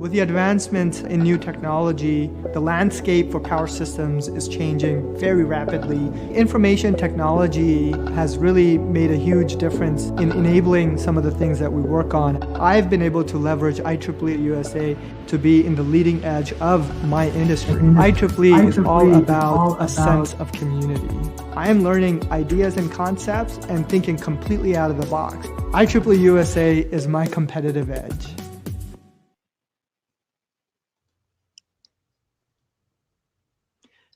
With the advancement in new technology, the landscape for power systems is changing very rapidly. Information technology has really made a huge difference in enabling some of the things that we work on. I've been able to leverage IEEE USA to be in the leading edge of my industry. IEEE is all about a sense of community. I am learning ideas and concepts and thinking completely out of the box. IEEE USA is my competitive edge.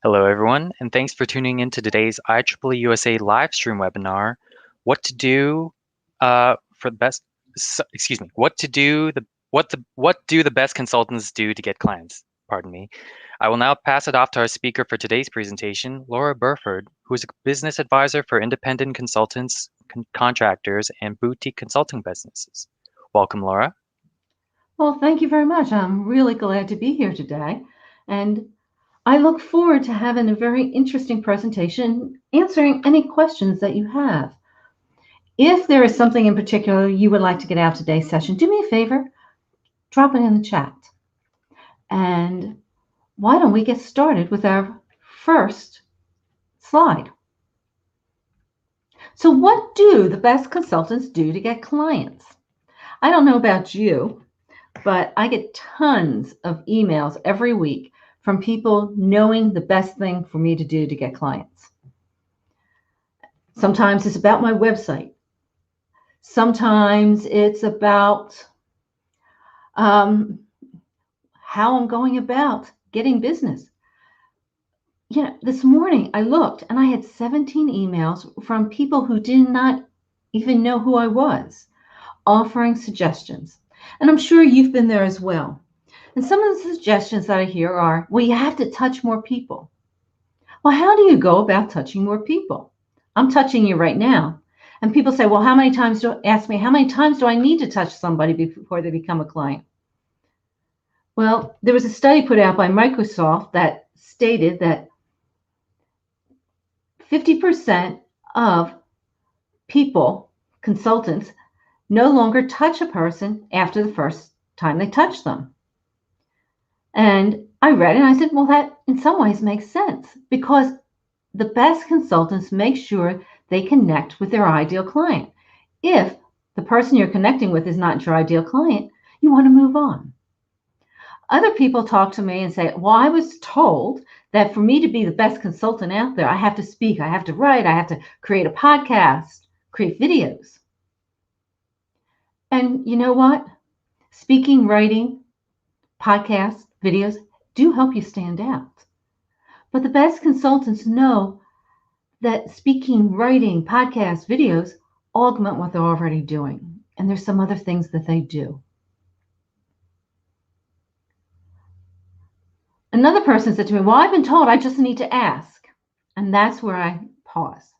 Hello, everyone, and thanks for tuning in to today's IEEE USA live stream webinar. What do the best consultants do to get clients? Pardon me. I will now pass it off to our speaker for today's presentation, Laura Burford, who is a business advisor for independent consultants, contractors, and boutique consulting businesses. Welcome, Laura. Well, thank you very much. I'm really glad to be here today, and I look forward to having a very interesting presentation, answering any questions that you have. If there is something in particular you would like to get out of today's session, do me a favor, drop it in the chat. And why don't we get started with our first slide? So what do the best consultants do to get clients? I don't know about you, but I get tons of emails every week from people knowing the best thing for me to do to get clients. Sometimes it's about my website. Sometimes it's about how I'm going about getting business. You know, this morning I looked and I had 17 emails from people who did not even know who I was, offering suggestions. And I'm sure you've been there as well. And some of the suggestions that I hear are, well, you have to touch more people. Well, how do you go about touching more people? I'm touching you right now. And people say, well, how many times do I need to touch somebody before they become a client? Well, there was a study put out by Microsoft that stated that 50% of people, consultants, no longer touch a person after the first time they touch them. And I read it and I said, well, that in some ways makes sense, because the best consultants make sure they connect with their ideal client. If the person you're connecting with is not your ideal client, you want to move on. Other people talk to me and say, well, I was told that for me to be the best consultant out there, I have to speak, I have to write, I have to create a podcast, create videos. And you know what? Speaking, writing, podcasts, videos do help you stand out. But the best consultants know that speaking, writing, podcasts, videos augment what they're already doing. And there's some other things that they do. Another person said to me, well, I've been told I just need to ask. And that's where I pause.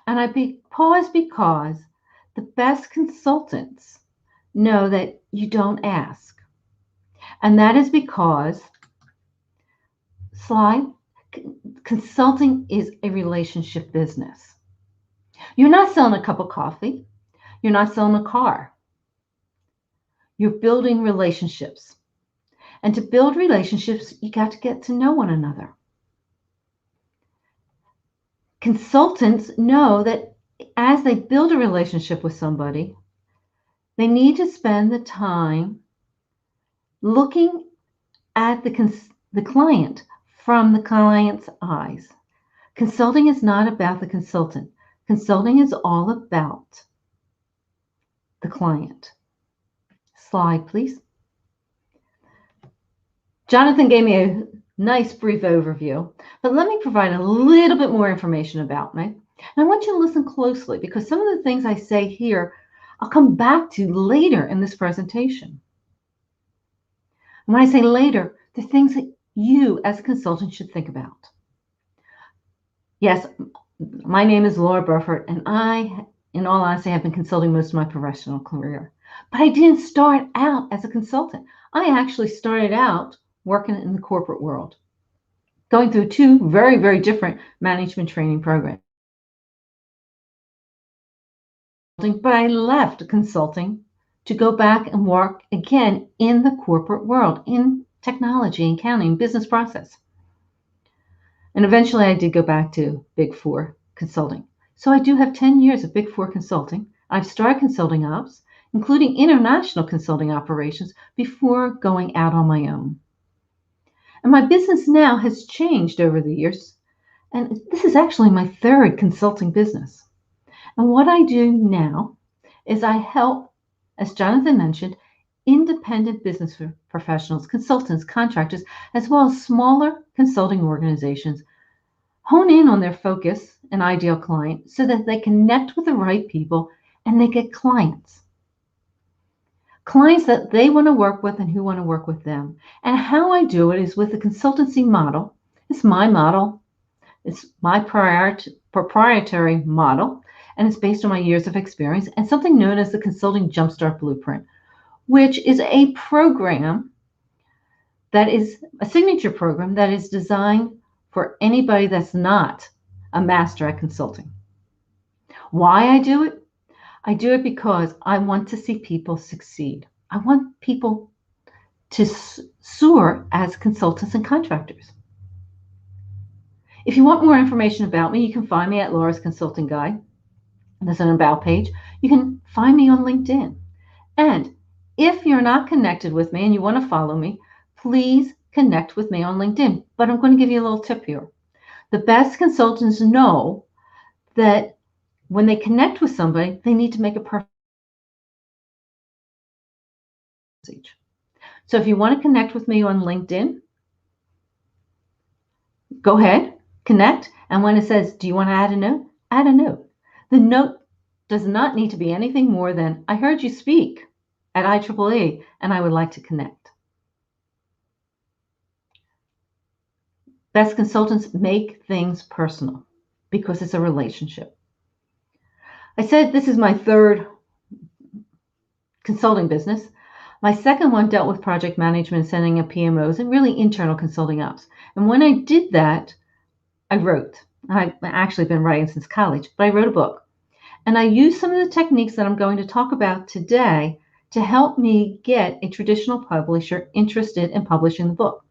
And I pause because the best consultants know that you don't ask. And that is because, consulting is a relationship business. You're not selling a cup of coffee. You're not selling a car. You're building relationships. And to build relationships, you got to get to know one another. Consultants know that as they build a relationship with somebody, they need to spend the time looking at the client from the client's eyes. Consulting is not about the consultant. Consulting is all about the client. Slide, please. Jonathan gave me a nice brief overview, but let me provide a little bit more information about me. And I want you to listen closely, because some of the things I say here, I'll come back to later in this presentation. And when I say later, the things that you as a consultant should think about. Yes, my name is Laura Burford, and I, in all honesty, have been consulting most of my professional career. But I didn't start out as a consultant. I actually started out working in the corporate world, going through two very, very different management training programs. But I left consulting to go back and work again in the corporate world, in technology, accounting, business process. And eventually I did go back to Big Four consulting. So I do have 10 years of Big Four consulting. I've started consulting ops, including international consulting operations, before going out on my own. And my business now has changed over the years. And this is actually my third consulting business. And what I do now is I help, as Jonathan mentioned, independent business professionals, consultants, contractors, as well as smaller consulting organizations hone in on their focus and ideal client so that they connect with the right people and they get clients. Clients that they want to work with and who want to work with them. And how I do it is with the consultancy model. It's my model. It's my proprietary model, and it's based on my years of experience and something known as the Consulting Jumpstart Blueprint, which is a program that is a signature program that is designed for anybody that's not a master at consulting. Why I do it? I do it because I want to see people succeed. I want people to soar as consultants and contractors. If you want more information about me, you can find me at Laura's Consulting Guide. There's an About page. You can find me on LinkedIn. And if you're not connected with me and you want to follow me, please connect with me on LinkedIn. But I'm going to give you a little tip here. The best consultants know that when they connect with somebody, they need to make a perfect message. So if you want to connect with me on LinkedIn, go ahead, connect. And when it says, do you want to add a note? Add a note. The note does not need to be anything more than, I heard you speak at IEEE and I would like to connect. Best consultants make things personal because it's a relationship. I said this is my third consulting business. My second one dealt with project management, sending up PMOs, and really internal consulting ops. And when I did that, I wrote. I've actually been writing since college, but I wrote a book. And I used some of the techniques that I'm going to talk about today to help me get a traditional publisher interested in publishing the book.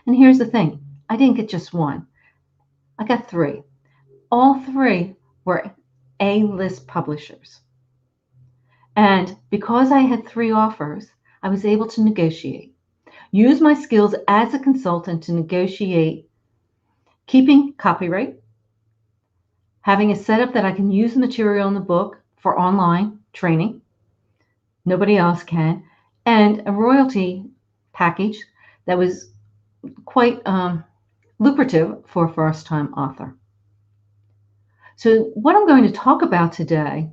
And here's the thing. I didn't get just one. I got three. All three were A-list publishers. And because I had three offers, I was able to negotiate. Use my skills as a consultant to negotiate keeping copyright, having a setup that I can use the material in the book for online training. Nobody else can. And a royalty package that was quite lucrative for a first-time author. So what I'm going to talk about today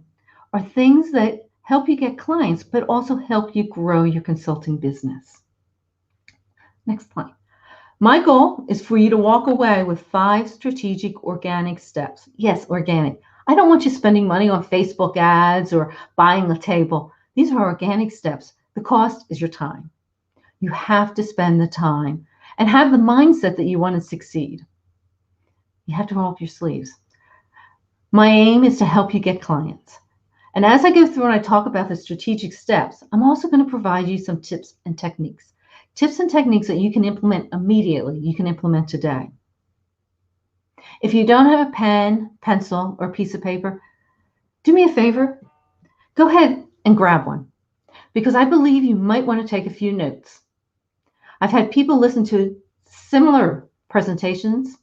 are things that help you get clients, but also help you grow your consulting business. Next slide. My goal is for you to walk away with 5 strategic organic steps. Yes, organic. I don't want you spending money on Facebook ads or buying a table. These are organic steps. The cost is your time. You have to spend the time and have the mindset that you want to succeed. You have to roll up your sleeves. My aim is to help you get clients. And as I go through and I talk about the strategic steps, I'm also going to provide you some tips and techniques. Tips and techniques that you can implement immediately, you can implement today. If you don't have a pen, pencil, or piece of paper, do me a favor. Go ahead and grab one, because I believe you might want to take a few notes. I've had people listen to similar presentations,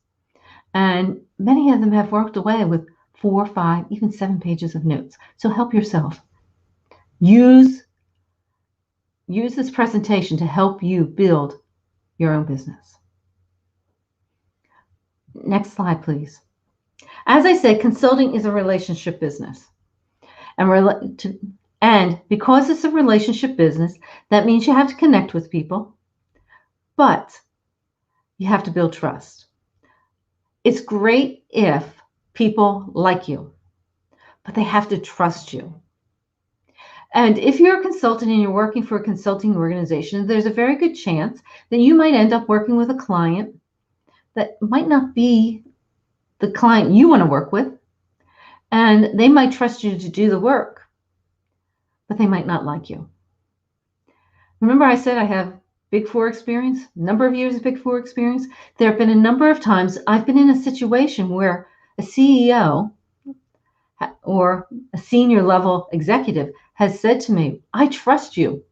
and many of them have walked away with 4, 5, even 7 pages of notes. So help yourself. Use this presentation to help you build your own business. Next slide, please. As I said, consulting is a relationship business. And because it's a relationship business, that means you have to connect with people, but you have to build trust. It's great if people like you, but they have to trust you. And if you're a consultant and you're working for a consulting organization, there's a very good chance that you might end up working with a client that might not be the client you want to work with. And they might trust you to do the work, but they might not like you. Remember I said I have Big Four experience, number of years of Big Four experience? There have been a number of times I've been in a situation where a CEO or a senior level executive has said to me, I trust you,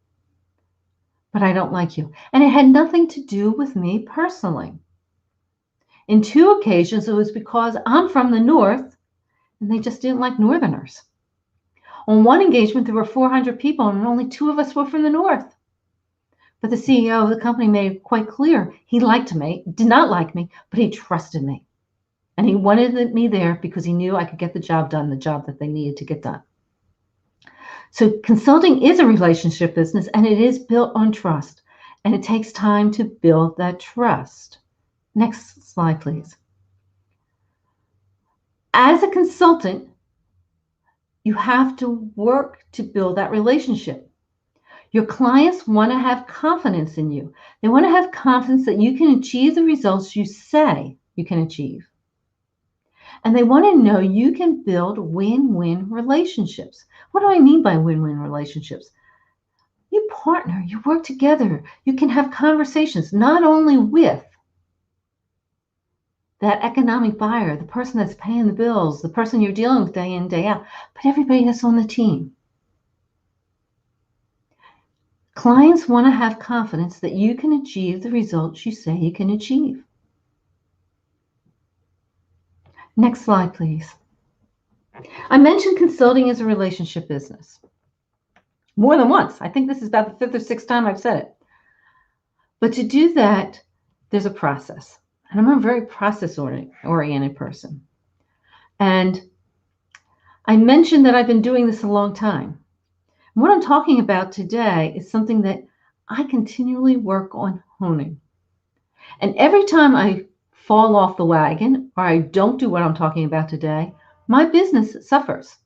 but I don't like you. And it had nothing to do with me personally. In 2 occasions, it was because I'm from the North and they just didn't like Northerners. On one engagement, there were 400 people and only 2 of us were from the North. But the CEO of the company made it quite clear he liked me, did not like me, but he trusted me. And he wanted me there because he knew I could get the job done, the job that they needed to get done. So consulting is a relationship business, and it is built on trust. And it takes time to build that trust. Next slide, please. As a consultant, you have to work to build that relationship. Your clients want to have confidence in you. They want to have confidence that you can achieve the results you say you can achieve. And they want to know you can build win-win relationships. What do I mean by win-win relationships? You partner, you work together, you can have conversations not only with that economic buyer, the person that's paying the bills, the person you're dealing with day in, day out, but everybody that's on the team. Clients want to have confidence that you can achieve the results you say you can achieve. Next slide, please. I mentioned consulting is a relationship business. More than once. I think this is about the 5th or 6th time I've said it. But to do that, there's a process. And I'm a very process-oriented person. And I mentioned that I've been doing this a long time. What I'm talking about today is something that I continually work on honing. And every time I fall off the wagon or I don't do what I'm talking about today, my business suffers.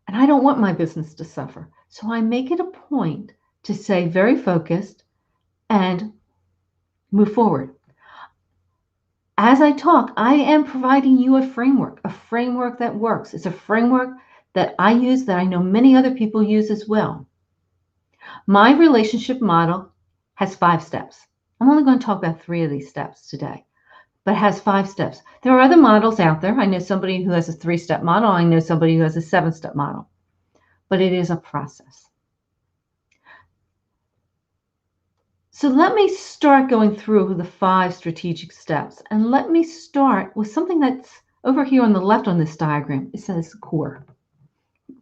And I don't want my business to suffer. So I make it a point to stay very focused and move forward. As I talk, I am providing you a framework that works. It's a framework that I use that I know many other people use as well. My relationship model has 5 steps. I'm only going to talk about 3 of these steps today, but it has 5 steps. There are other models out there. I know somebody who has a 3-step model. I know somebody who has a 7-step model, but it is a process. So let me start going through the 5 strategic steps, and let me start with something that's over here on the left on this diagram. It says core.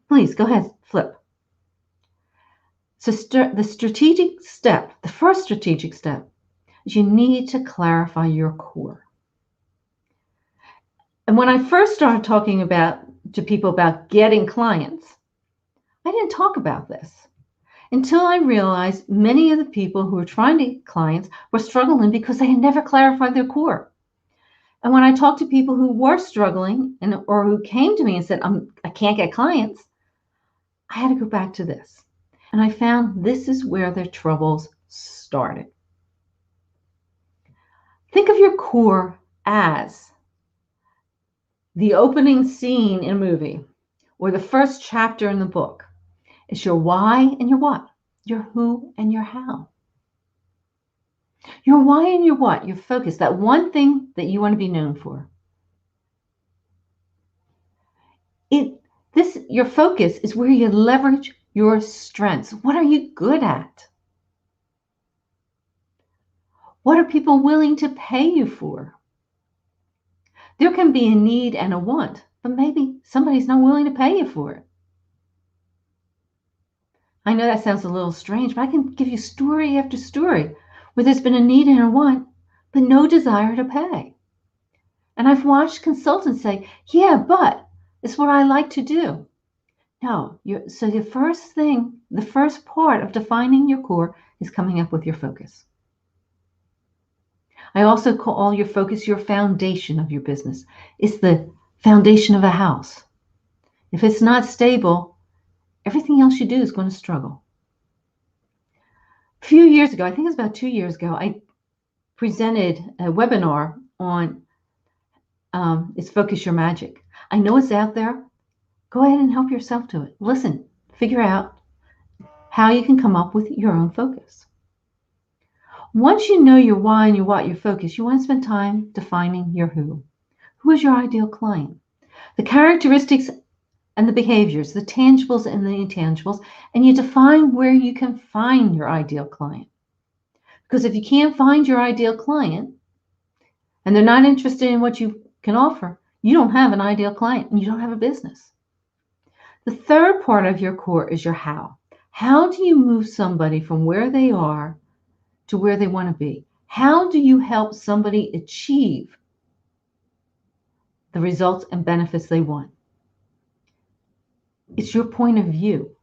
Please go ahead, flip. So the strategic step, the first strategic step, is you need to clarify your core. And when I first started talking to people about getting clients, I didn't talk about this until I realized many of the people who were trying to get clients were struggling because they had never clarified their core. And when I talked to people who were struggling or who came to me and said, I can't get clients, I had to go back to this. And I found this is where their troubles started. Think of your core as the opening scene in a movie or the first chapter in the book. It's your why and your what, your who and your how. Your why and your what, your focus, that one thing that you want to be known for. Your focus is where you leverage your strengths. What are you good at? What are people willing to pay you for? There can be a need and a want, but maybe somebody's not willing to pay you for it. I know that sounds a little strange, but I can give you story after story where there's been a need and a want, but no desire to pay. And I've watched consultants say, yeah, but it's what I like to do. No, so the first part of defining your core is coming up with your focus. I also call your focus your foundation of your business. It's the foundation of a house. If it's not stable, everything else you do is going to struggle. A few years ago, I think it was about 2 years ago, I presented a webinar on it's Focus Your Magic. I know it's out there. Go ahead and help yourself to it. Listen, figure out, how you can come up with your own focus. Once you know your why and your what, your focus, you want to spend time defining your who. Who is your ideal client? The characteristics and the behaviors, the tangibles and the intangibles, and you define where you can find your ideal client. Because if you can't find your ideal client and they're not interested in what you can offer, you don't have an ideal client and you don't have a business. The third part of your core is your how. How do you move somebody from where they are to where they want to be? How do you help somebody achieve the results and benefits they want? It's your point of view.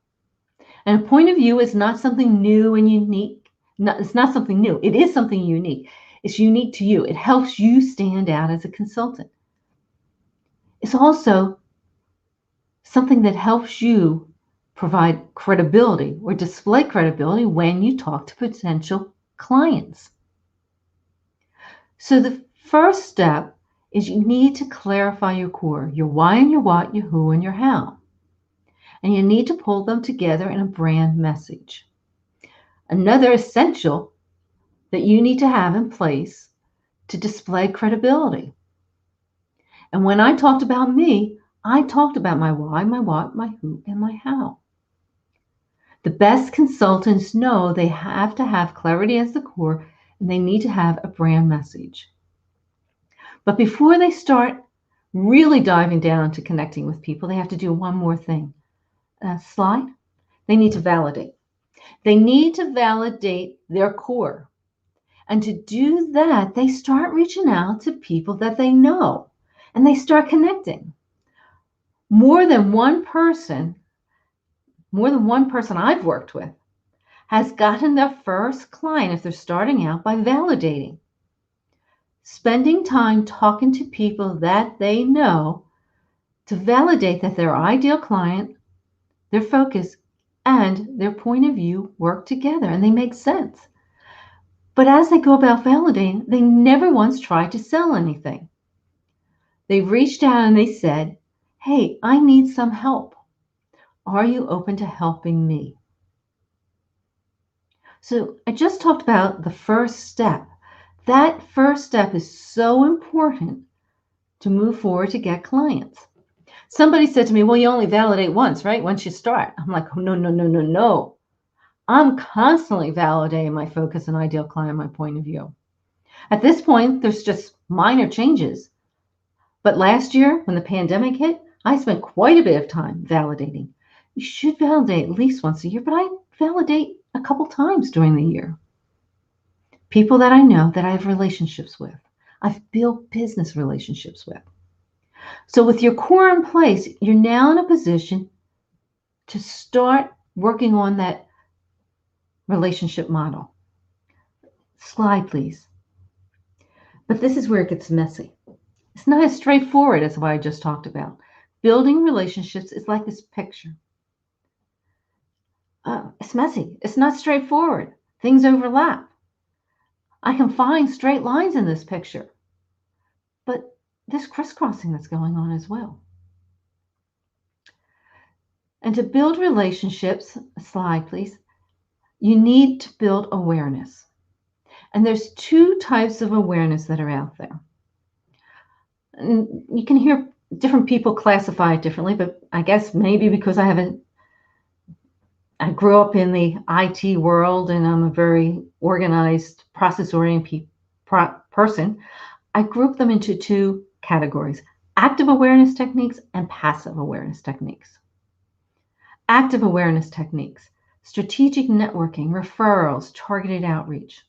And a point of view is not something new and unique. It's not something new. It is something unique. It's unique to you. It helps you stand out as a consultant. It's also something that helps you provide credibility or display credibility when you talk to potential clients. So the first step is you need to clarify your core, your why and your what, your who and your how. And you need to pull them together in a brand message. Another essential that you need to have in place to display credibility. And when I talked about me, I talked about my why, my what, my who, and my how. The best consultants know they have to have clarity as the core, and they need to have a brand message. But before they start really diving down to connecting with people, they have to do one more thing. Slide. They need to validate. They need to validate their core. And to do that, they start reaching out to people that they know, and they start connecting. More than one person I've worked with has gotten their first client if they're starting out by validating. Spending time talking to people that they know to validate that their ideal client, their focus, and their point of view work together and they make sense. But as they go about validating, they never once tried to sell anything. They reached out and they said, "Hey, I need some help. Are you open to helping me?" So I just talked about the first step. That first step is so important to move forward to get clients. Somebody said to me, "Well, you only validate once, right? Once you start." I'm like, "Oh, no. I'm constantly validating my focus and ideal client, my point of view." At this point, there's just minor changes. But last year, when the pandemic hit, I spent quite a bit of time validating. You should validate at least once a year, but I validate a couple times during the year. People that I know that I have relationships with, I've built business relationships with. So with your core in place, you're now in a position to start working on that relationship model. Slide, please. But this is where it gets messy. It's not as straightforward as what I just talked about. Building relationships is like this picture. It's messy. It's not straightforward. Things overlap. I can find straight lines in this picture, but there's crisscrossing that's going on as well. And to build relationships, slide please, you need to build awareness. And there's two types of awareness that are out there. And you can hear different people classify it differently, but I guess maybe because I grew up in the IT world and I'm a very organized, process-oriented person, I group them into two categories: active awareness techniques and passive awareness techniques. Active awareness techniques: strategic networking, referrals, targeted outreach.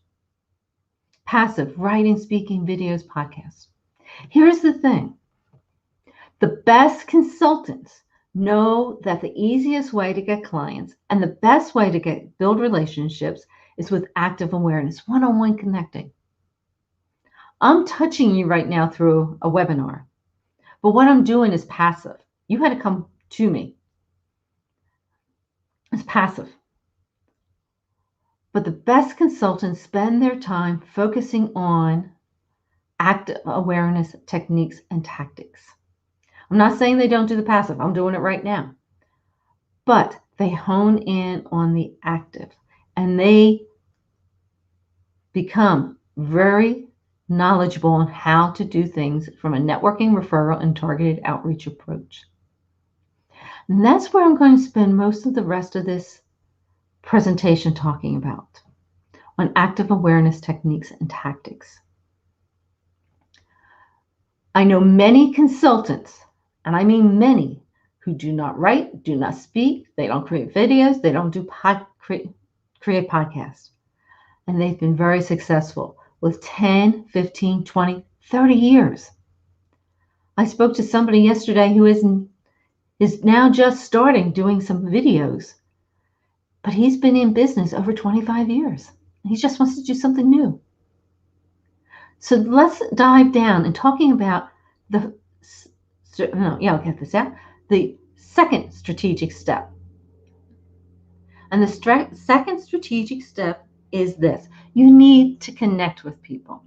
Passive: writing, speaking, videos, podcasts. Here's the thing. The best consultants know that the easiest way to get clients and the best way to build relationships is with active awareness, one-on-one connecting. I'm touching you right now through a webinar, but what I'm doing is passive. You had to come to me. It's passive. But the best consultants spend their time focusing on active awareness techniques and tactics. I'm not saying they don't do the passive. I'm doing it right now. But they hone in on the active, and they become very knowledgeable on how to do things from a networking, referral, and targeted outreach approach. And that's where I'm going to spend most of the rest of this presentation talking about, on active awareness techniques and tactics. I know many consultants, and I mean many, who do not write, do not speak, they don't create videos, they don't do create podcasts. And they've been very successful with 10, 15, 20, 30 years. I spoke to somebody yesterday who is now just starting doing some videos, but he's been in business over 25 years. He just wants to do something new. So let's dive down and talking about the second strategic step. And the second strategic step is this. You need to connect with people.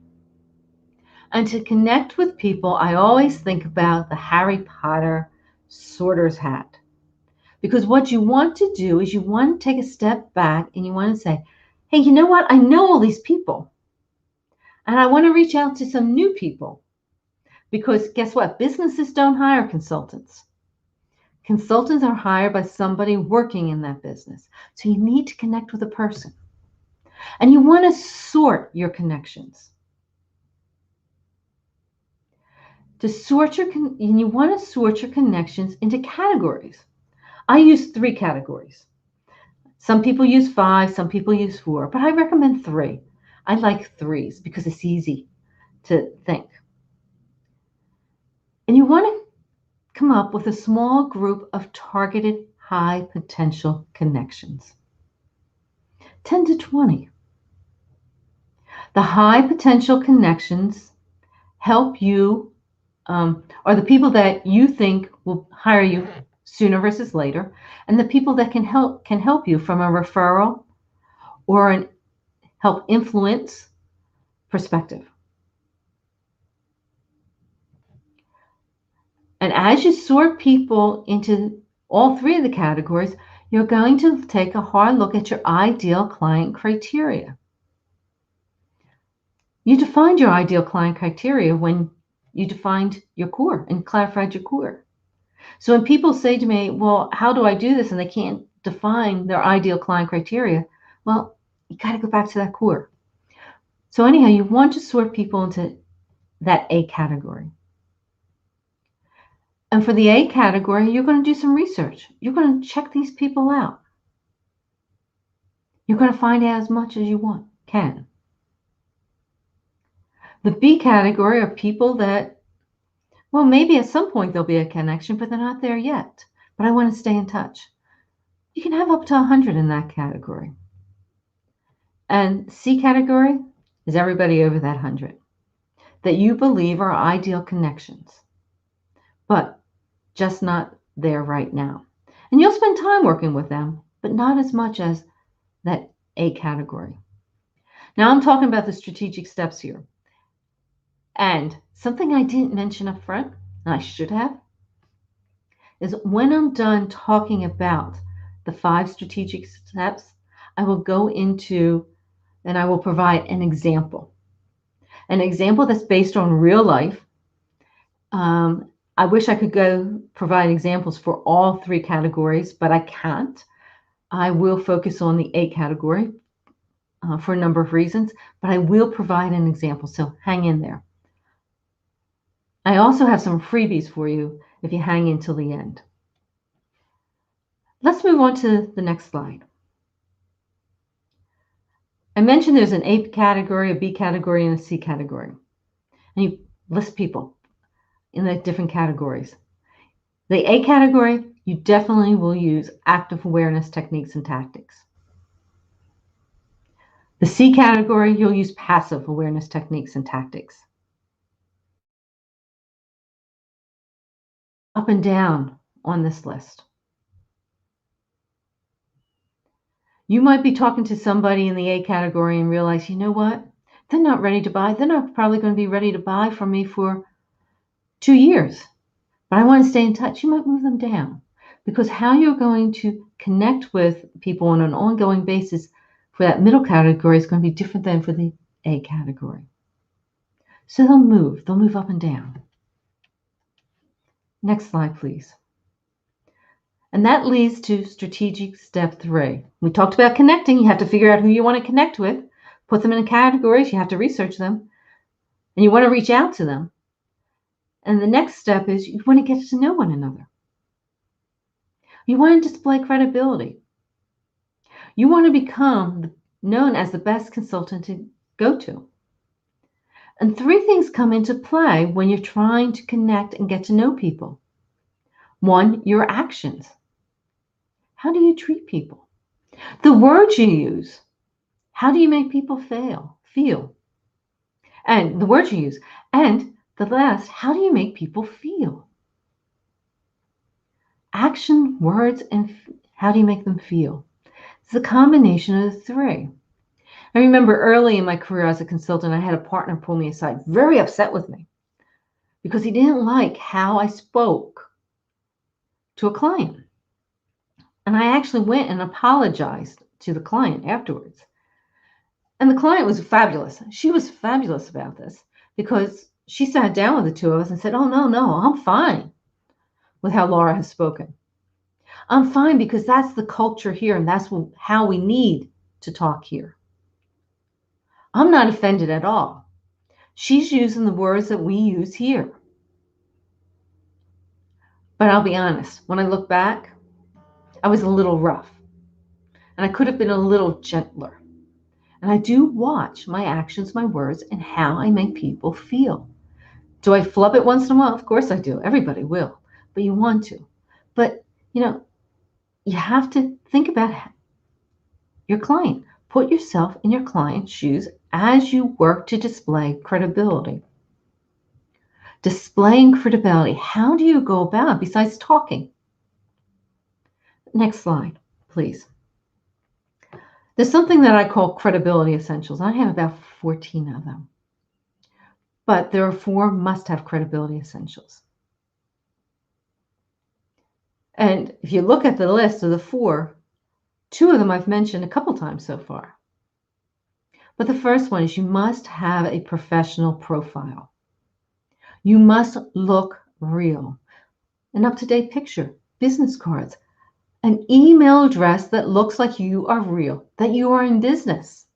And to connect with people, I always think about the Harry Potter sorter's hat. Because what you want to do is you want to take a step back and you want to say, hey, you know what? I know all these people. And I want to reach out to some new people. Because guess what? Businesses don't hire consultants. Consultants are hired by somebody working in that business. So you need to connect with a person. And you want to sort your connections. And you want to sort your connections into categories. I use 3 categories. Some people use 5, some people use 4, but I recommend 3. I like 3s because it's easy to think. And you want to come up with a small group of targeted high potential connections. 10 to 20. The high potential connections help you, are the people that you think will hire you sooner versus later, and the people that can help you from a referral or an help influence perspective. And as you sort people into all 3 of the categories, you're going to take a hard look at your ideal client criteria. You defined your ideal client criteria when you defined your core and clarified your core. So when people say to me, well, how do I do this? And they can't define their ideal client criteria. Well, you got to go back to that core. So anyhow, you want to sort people into that A category. And for the A category, you're going to do some research. You're going to check these people out. You're going to find out as much as you can. The B category are people that, well, maybe at some point there'll be a connection, but they're not there yet. But I want to stay in touch. You can have up to 100 in that category. And C category is everybody over that 100 that you believe are ideal connections, but just not there right now. And you'll spend time working with them, but not as much as that A category. Now I'm talking about the strategic steps here. And something I didn't mention up front, and I should have, is when I'm done talking about the 5 strategic steps, I will go into and I will provide an example that's based on real life. I wish I could go provide examples for all 3 categories, but I can't. I will focus on the A category for a number of reasons, but I will provide an example, so hang in there. I also have some freebies for you if you hang in till the end. Let's move on to the next slide. I mentioned there's an A category, a B category, and a C category. And you list people in the different categories. The A category, you definitely will use active awareness techniques and tactics. The C category, you'll use passive awareness techniques and tactics. Up and down on this list. You might be talking to somebody in the A category and realize, you know what? They're not ready to buy. They're not probably going to be ready to buy from me for 2 years. But I want to stay in touch. You might move them down. because how you're going to connect with people on an ongoing basis for that middle category is going to be different than for the A category. So they'll move up and down. Next slide, please. And that leads to strategic step 3. We talked about connecting. You have to figure out who you want to connect with, put them in categories. You have to research them, and you want to reach out to them. And the next step is you want to get to know one another. You want to display credibility. You want to become known as the best consultant to go to. And 3 things come into play when you're trying to connect and get to know people. 1, your actions. How do you treat people? The words you use. How do you make people feel? And the words you use. And the last, how do you make people feel? Action, words, and how do you make them feel? It's a combination of the 3. I remember early in my career as a consultant, I had a partner pull me aside, very upset with me, because he didn't like how I spoke to a client. And I actually went and apologized to the client afterwards. And the client was fabulous. She was fabulous about this, because she sat down with the 2 of us and said, oh, no, I'm fine with how Laura has spoken. I'm fine because that's the culture here, and that's how we need to talk here. I'm not offended at all. She's using the words that we use here. But I'll be honest, when I look back, I was a little rough, and I could have been a little gentler. And I do watch my actions, my words, and how I make people feel. Do I flub it once in a while? Of course I do. Everybody will. But you want to. But, you have to think about your client. Put yourself in your client's shoes as you work to display credibility. Displaying credibility. How do you go about it besides talking? Next slide, please. There's something that I call credibility essentials. I have about 14 of them. But there are 4 must-have credibility essentials. And if you look at the list of the 4, 2 of them I've mentioned a couple times so far. But the first one is you must have a professional profile. You must look real. An up-to-date picture, business cards, an email address that looks like you are real, that you are in business.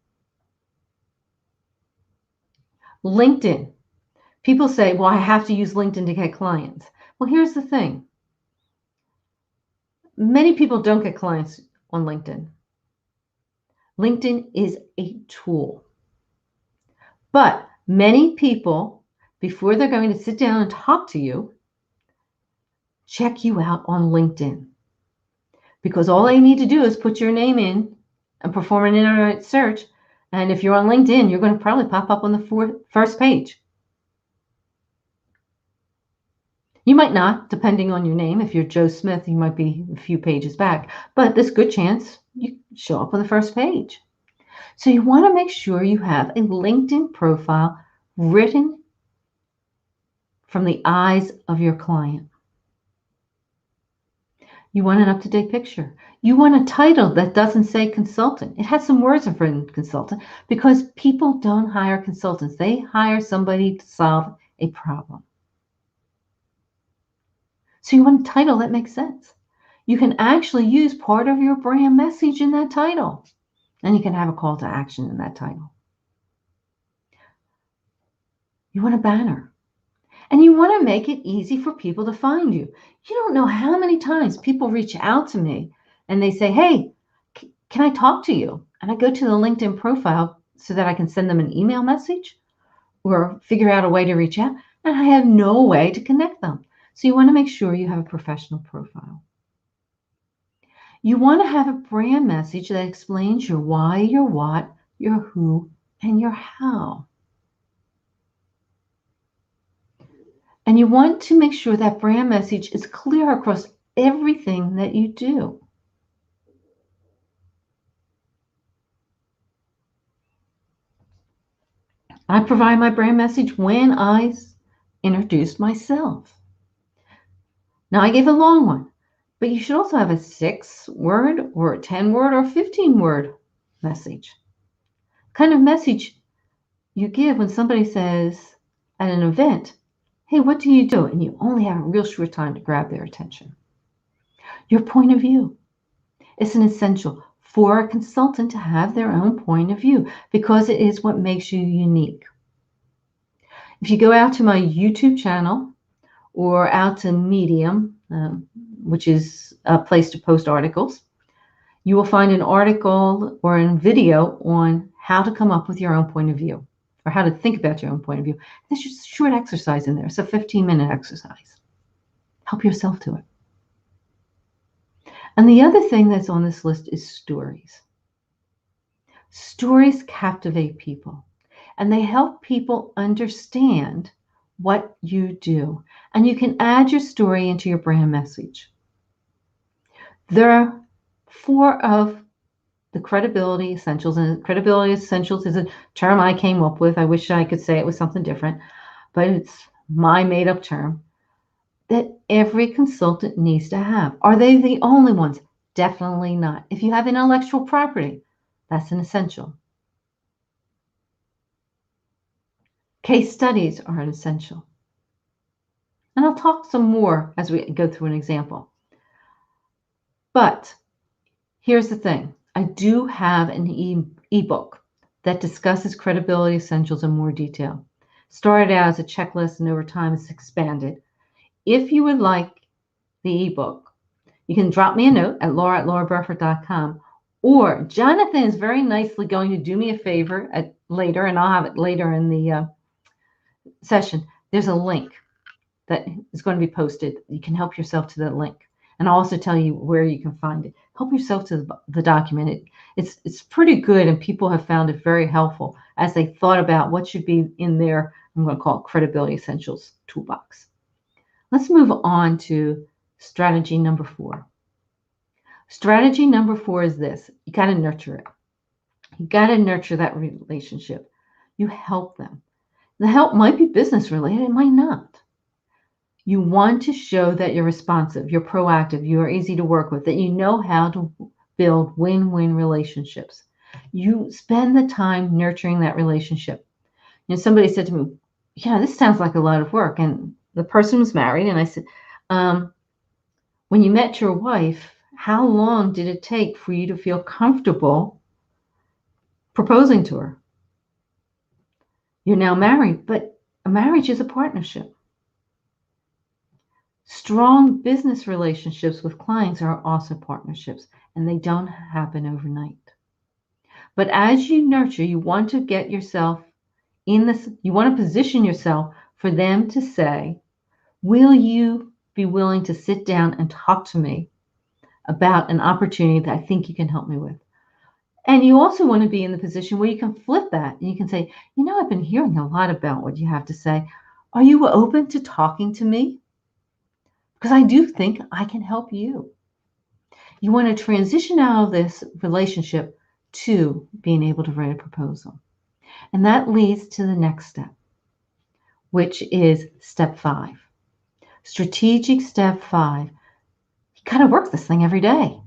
LinkedIn. People say, well, I have to use LinkedIn to get clients. Well, here's the thing. Many people don't get clients on LinkedIn. LinkedIn is a tool. But many people, before they're going to sit down and talk to you, check you out on LinkedIn. Because all they need to do is put your name in and perform an internet search. And if you're on LinkedIn, you're going to probably pop up on the first page. You might not, depending on your name. If you're Joe Smith, you might be a few pages back. But there's a good chance you show up on the first page. So you want to make sure you have a LinkedIn profile written from the eyes of your client. You want an up-to-date picture. You want a title that doesn't say consultant. It has some words of written consultant because people don't hire consultants. They hire somebody to solve a problem. So you want a title that makes sense. You can actually use part of your brand message in that title. And you can have a call to action in that title. You want a banner. And you want to make it easy for people to find you. You don't know how many times people reach out to me and they say, hey, can I talk to you? And I go to the LinkedIn profile so that I can send them an email message or figure out a way to reach out. And I have no way to connect them. So you want to make sure you have a professional profile. You want to have a brand message that explains your why, your what, your who, and your how. And you want to make sure that brand message is clear across everything that you do. I provide my brand message when I introduce myself. Now I gave a long one, But you should also have a 6-word or a 10-word or 15-word message. Kind of message you give when somebody says at an event, hey, what do you do? And you only have a real short time to grab their attention. Your point of view. It's an essential for a consultant to have their own point of view because it is what makes you unique. If you go out to my YouTube channel or out to Medium, which is a place to post articles, you will find an article or a video on how to come up with your own point of view or how to think about your own point of view. There's just a short exercise in there. It's a 15-minute exercise. Help yourself to it. And the other thing that's on this list is stories. Stories captivate people, and they help people understand what you do. And you can add your story into your brand message. There are 4 of the credibility essentials, and credibility essentials is a term I came up with. I wish I could say it was something different, but it's my made-up term that every consultant needs to have. Are they the only ones? Definitely not. If you have intellectual property, that's an essential. Case studies are an essential. And I'll talk some more as we go through an example. But here's the thing. I do have an ebook that discusses credibility essentials in more detail. Started out as a checklist and over time it's expanded. If you would like the ebook, you can drop me a note at laura@lauraburford.com, or Jonathan is very nicely going to do me a favor later, and I'll have it later in the session. There's a link that is going to be posted. You can help yourself to that link, and I'll also tell you where you can find it. Help yourself to the document. It's pretty good, and people have found it very helpful as they thought about what should be in their, I'm going to call it credibility essentials toolbox. Let's move on to strategy number 4. Strategy number 4 is this. You got to nurture it. You got to nurture that relationship. You help them. The help might be business related. It might not. You want to show that you're responsive, you're proactive, you are easy to work with, that you know how to build win-win relationships. You spend the time nurturing that relationship. You know, somebody said to me, yeah, this sounds like a lot of work. And the person was married. And I said, when you met your wife, how long did it take for you to feel comfortable proposing to her? You're now married, but a marriage is a partnership. Strong business relationships with clients are also partnerships, and they don't happen overnight. But as you nurture, you want to get yourself in this, you want to position yourself for them to say, will you be willing to sit down and talk to me about an opportunity that I think you can help me with? And you also want to be in the position where you can flip that and you can say, you know, I've been hearing a lot about what you have to say. Are you open to talking to me? Because I do think I can help you. You want to transition out of this relationship to being able to write a proposal. And that leads to the next step, which is step 5. Strategic step 5. You got to work this thing every day.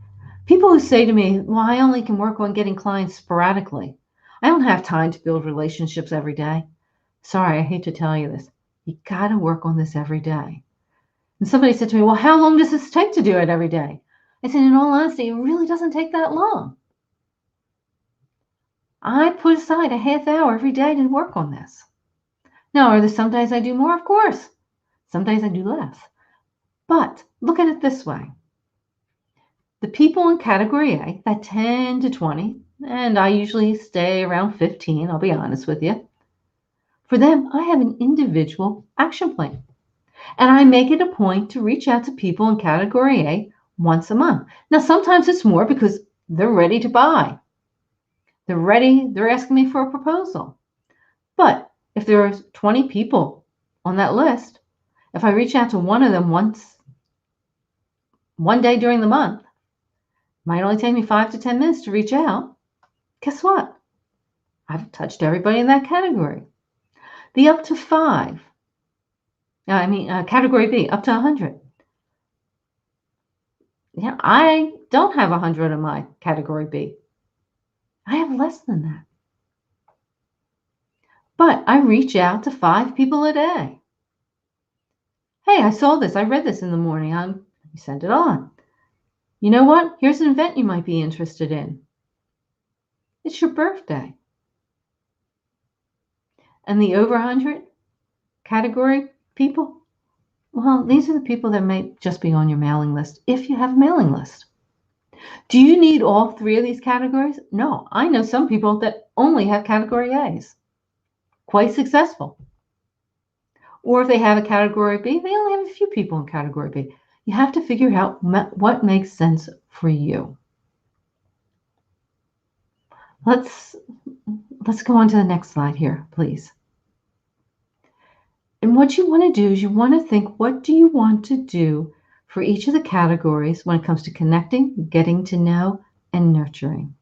People who say to me, well, I only can work on getting clients sporadically. I don't have time to build relationships every day. Sorry, I hate to tell you this. You got to work on this every day. And somebody said to me, well, how long does this take to do it every day? I said, in all honesty, it really doesn't take that long. I put aside a half hour every day to work on this. Now, are there some days I do more? Of course. Some days I do less. But look at it this way. The people in category A, that 10 to 20, and I usually stay around 15, I'll be honest with you. For them, I have an individual action plan. And I make it a point to reach out to people in category A once a month. Now, sometimes it's more because they're ready to buy. They're asking me for a proposal. But if there are 20 people on that list, if I reach out to one of them one day during the month, it might only take me 5 to 10 minutes to reach out. Guess what? I've touched everybody in that category. The up to 5. Category B, up to 100. Yeah, I don't have 100 in my category B. I have less than that. But I reach out to 5 people a day. Hey, I saw this. I read this in the morning. You send it on. You know what? Here's an event you might be interested in. It's your birthday. And the over 100 category people, well, these are the people that may just be on your mailing list if you have a mailing list. Do you need all 3 of these categories? No, I know some people that only have category A's. Quite successful. Or if they have a category B, they only have a few people in category B. You have to figure out what makes sense for you. Let's go on to the next slide here, please. And what you want to do is you want to think, what do you want to do for each of the categories when it comes to connecting, getting to know, and nurturing?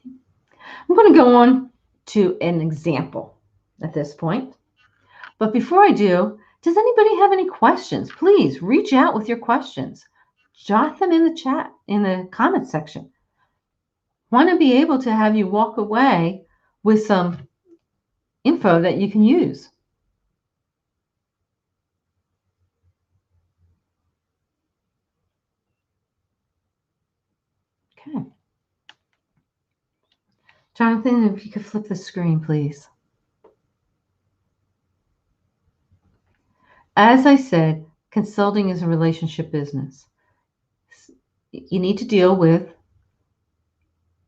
I'm going to go on to an example at this point. But before I do, does anybody have any questions? Please reach out with your questions. Jot them in the chat, in the comment section. Want to be able to have you walk away with some info that you can use. Okay. Jonathan, if you could flip the screen, please. As I said, consulting is a relationship business. You need to deal with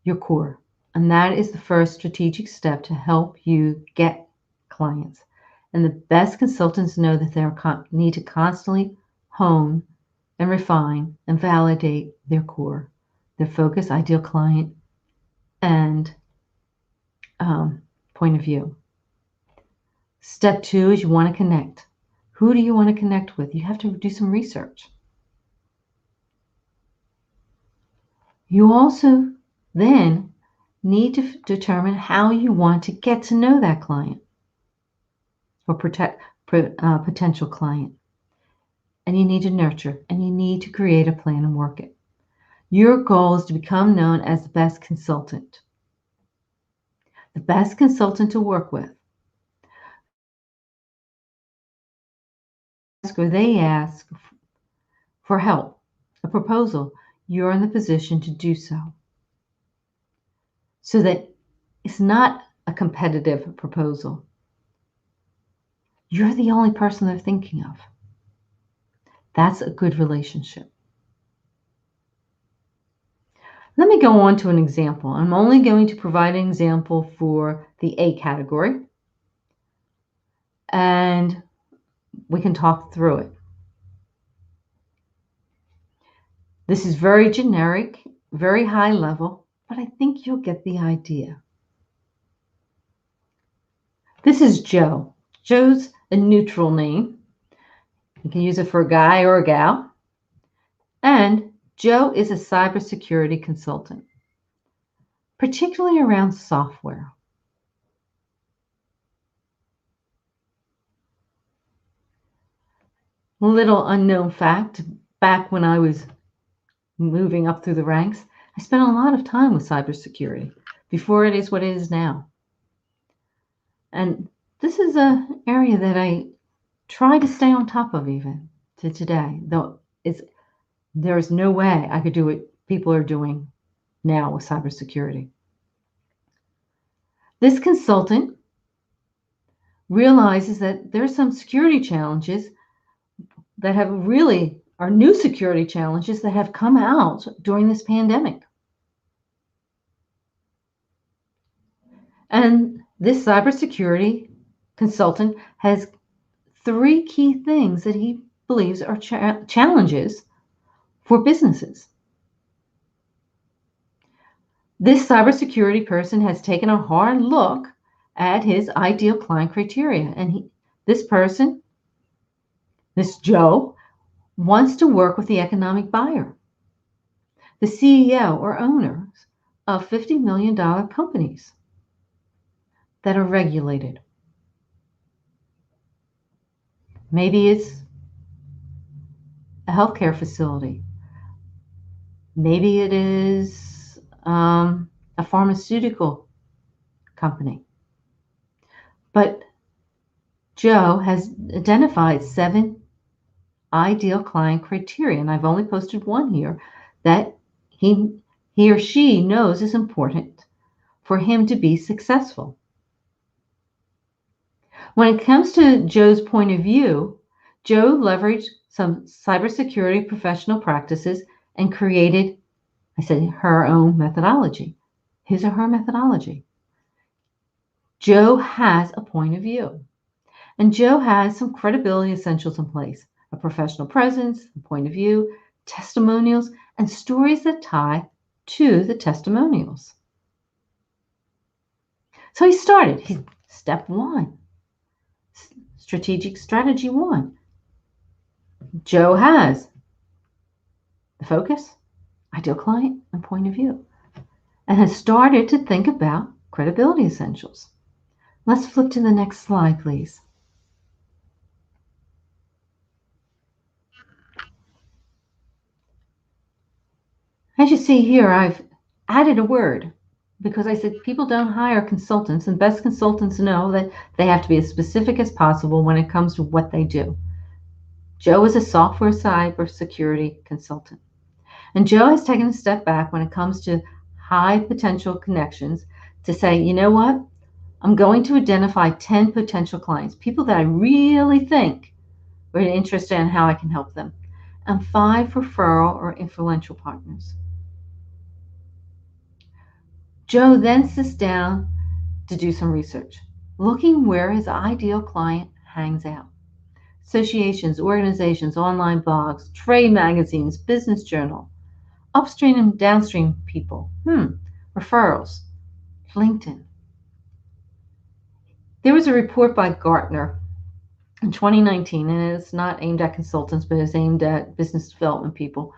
your core, and that is the first strategic step to help you get clients. And the best consultants know that they need to constantly hone and refine and validate their core, their focus, ideal client, and point of view. Step 2 is you want to connect. Who do you want to connect with? You have to do some research. You also then need to determine how you want to get to know that client or potential client. And you need to nurture, and you need to create a plan and work it. Your goal is to become known as the best consultant. The best consultant to work with. Or they ask for help, a proposal, you're in the position to do so. So that it's not a competitive proposal. You're the only person they're thinking of. That's a good relationship. Let me go on to an example. I'm only going to provide an example for the A category, and we can talk through it. This is very generic, very high level, but I think you'll get the idea. This is Joe. Joe's a neutral name. You can use it for a guy or a gal. And Joe is a cybersecurity consultant, particularly around software. Little unknown fact, back when I was moving up through the ranks, I spent a lot of time with cybersecurity before it is what it is now. And this is an area that I try to stay on top of even to today, though there's no way I could do what people are doing now with cybersecurity. This consultant realizes that there's some security challenges that are new security challenges that have come out during this pandemic. And this cybersecurity consultant has 3 key things that he believes are challenges for businesses. This cybersecurity person has taken a hard look at his ideal client criteria. And this Joe, wants to work with the economic buyer, the CEO or owners of $50 million companies that are regulated. Maybe it's a healthcare facility. Maybe it is a pharmaceutical company. But Joe has identified 7 ideal client criteria, and I've only posted one here that he or she knows is important for him to be successful. When it comes to Joe's point of view, Joe leveraged some cybersecurity professional practices and created, I said, her own methodology, his or her methodology. Joe has a point of view, and Joe has some credibility essentials in place: a professional presence, a point of view, testimonials, and stories that tie to the testimonials. So he started. Step 1, strategic strategy 1. Joe has the focus, ideal client, and point of view, and has started to think about credibility essentials. Let's flip to the next slide, please. As you see here, I've added a word because I said people don't hire consultants, and best consultants know that they have to be as specific as possible when it comes to what they do. Joe is a software cybersecurity consultant, and Joe has taken a step back when it comes to high potential connections to say, you know what? I'm going to identify 10 potential clients, people that I really think are interested in how I can help them, and 5 referral or influential partners. Joe then sits down to do some research, looking where his ideal client hangs out. Associations, organizations, online blogs, trade magazines, business journal, upstream and downstream people, referrals, LinkedIn. There was a report by Gartner in 2019, and it's not aimed at consultants, but it's aimed at business development people,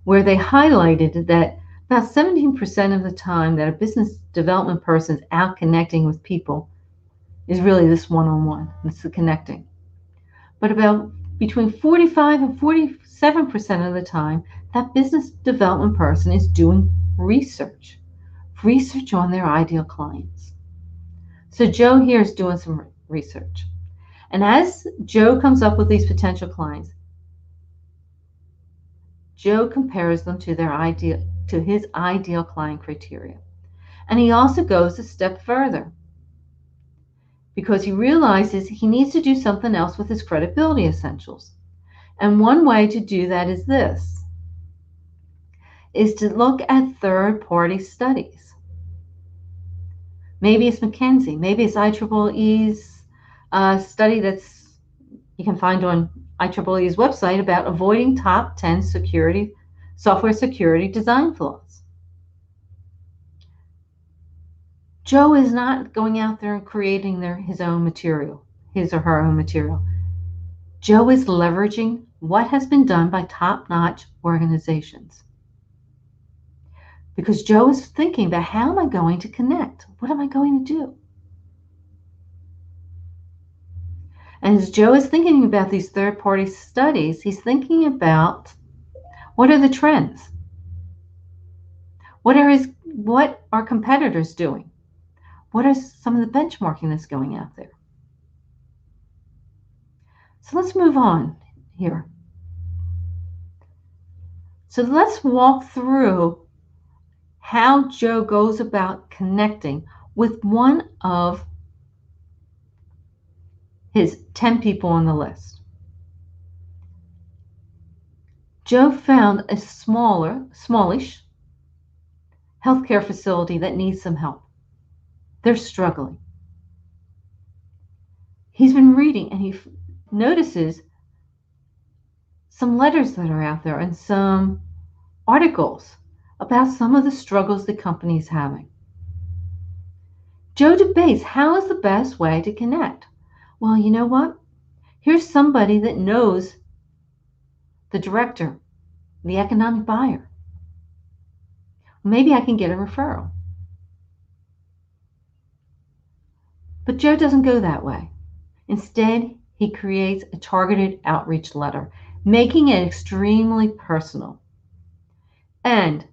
where they highlighted that about 17% of the time that a business development person is out connecting with people is really this one-on-one. It's the connecting. But about between 45 and 47% of the time, that business development person is doing research on their ideal clients. So Joe here is doing some research. And as Joe comes up with these potential clients, Joe compares them to his ideal client criteria. And he also goes a step further because he realizes he needs to do something else with his credibility essentials. And one way to do that is to look at third-party studies. Maybe it's McKinsey, maybe it's IEEE's study that's you can find on IEEE's website about avoiding top 10 software security design flaws. Joe is not going out there and creating his or her own material. Joe is leveraging what has been done by top-notch organizations. Because Joe is thinking about, how am I going to connect? What am I going to do? And as Joe is thinking about these third-party studies, he's thinking about, what are the trends? What are competitors doing? What are some of the benchmarking that's going out there? So let's move on here. So let's walk through how Joe goes about connecting with one of his 10 people on the list. Joe found a smallish healthcare facility that needs some help. They're struggling. He's been reading and he notices some letters that are out there and some articles about some of the struggles the company is having. Joe debates, how is the best way to connect? Well, you know what? Here's somebody that knows the director, the economic buyer. Maybe I can get a referral. But Joe doesn't go that way. Instead, he creates a targeted outreach letter. making it extremely personal. And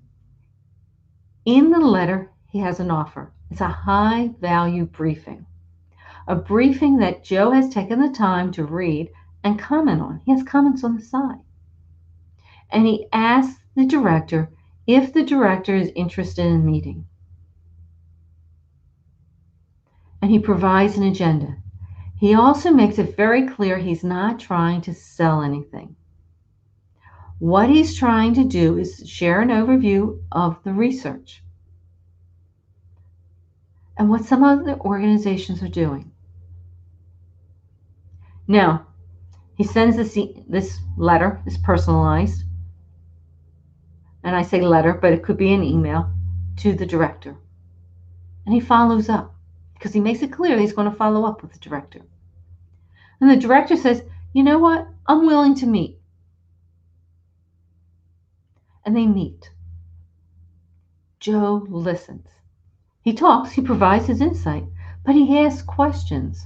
in the letter, he has an offer. It's a high-value briefing, a briefing that Joe has taken the time to read and comment on. He has comments on the side. And he asks the director if the director is interested in meeting. And he provides an agenda. He also makes it very clear he's not trying to sell anything. What he's trying to do is share an overview of the research and what some other organizations are doing. Now, he sends this letter, it's personalized, and I say letter, but it could be an email, to the director. And he follows up because he makes it clear he's going to follow up with the director. And the director says, you know what? I'm willing to meet. And they meet. Joe listens. He talks, he provides his insight, but he asks questions,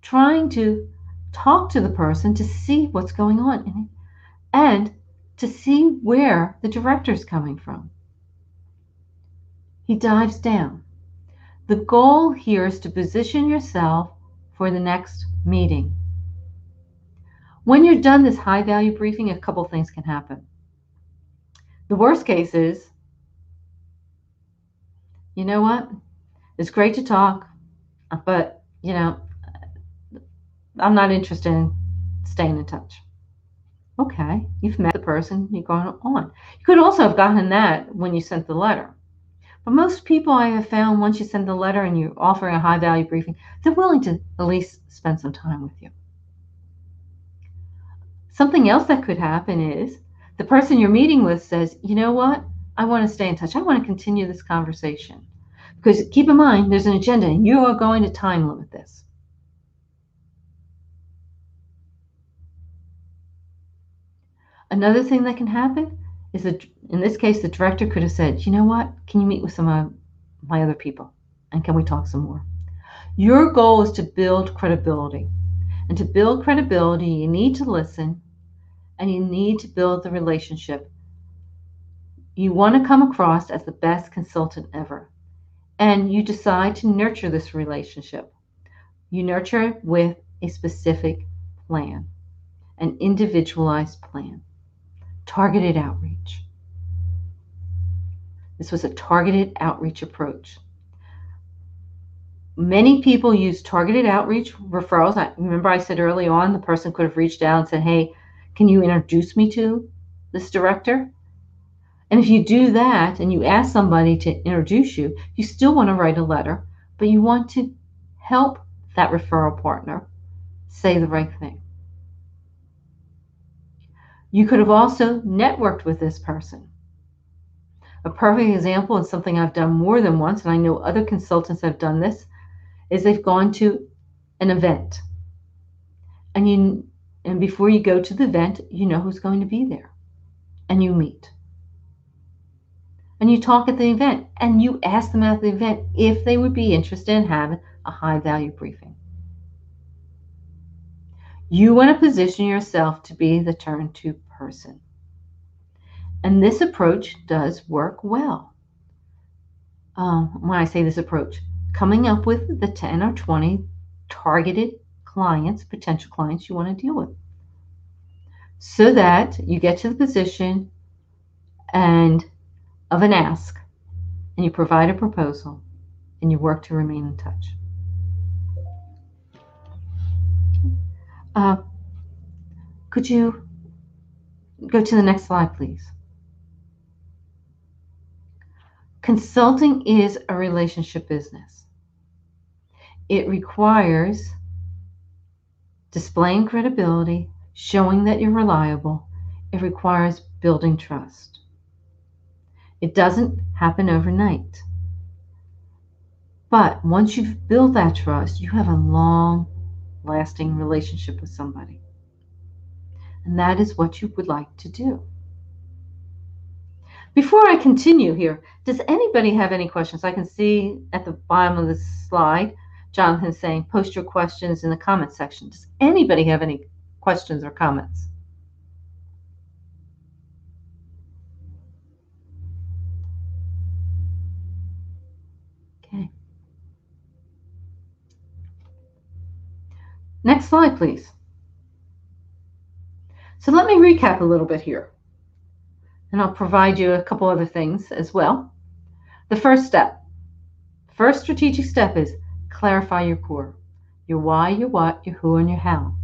trying to talk to the person to see what's going on and to see where the director's coming from. He dives down. The goal here is to position yourself for the next meeting. When you're done this high-value briefing, a couple things can happen. The worst case is, you know what? It's great to talk, but, I'm not interested in staying in touch. Okay, you've met the person, you've gone on. You could also have gotten that when you sent the letter. But most people I have found, once you send the letter and you're offering a high-value briefing, they're willing to at least spend some time with you. Something else that could happen is the person you're meeting with says, you know what? I want to stay in touch. I want to continue this conversation. Because keep in mind, there's an agenda, and you are going to time limit this. Another thing that can happen is that, in this case, the director could have said, you know what? Can you meet with some of my other people? And can we talk some more? Your goal is to build credibility. And to build credibility, you need to listen, and you need to build the relationship. You want to come across as the best consultant ever. And you decide to nurture this relationship. You nurture it with a specific plan, an individualized plan, targeted outreach. This was a targeted outreach approach. Many people use targeted outreach referrals. Remember I said early on, the person could have reached out and said, hey, can you introduce me to this director? And if you do that and you ask somebody to introduce you, you still want to write a letter, but you want to help that referral partner say the right thing. You could have also networked with this person. A perfect example, and something I've done more than once, and I know other consultants have done this, is they've gone to an event. And before you go to the event, you know who's going to be there. And you meet. And you talk at the event, and you ask them at the event if they would be interested in having a high-value briefing. You want to position yourself to be the turn-to person. And this approach does work well. When I say this approach, coming up with the 10 or 20 targeted clients, potential clients you want to deal with, so that you get to the position of an ask, and you provide a proposal, and you work to remain in touch. Could you go to the next slide, please? Consulting is a relationship business. It requires displaying credibility, showing that you're reliable. It requires building trust. It doesn't happen overnight. But once you've built that trust, you have a long-lasting relationship with somebody. And that is what you would like to do. Before I continue here, does anybody have any questions? I can see at the bottom of the slide, Jonathan saying, post your questions in the comment section. Does anybody have any questions or comments. Okay. Next slide, please. So let me recap a little bit here, and I'll provide you a couple other things as well. The first strategic step is clarify your core, your why, your what, your who, and your how.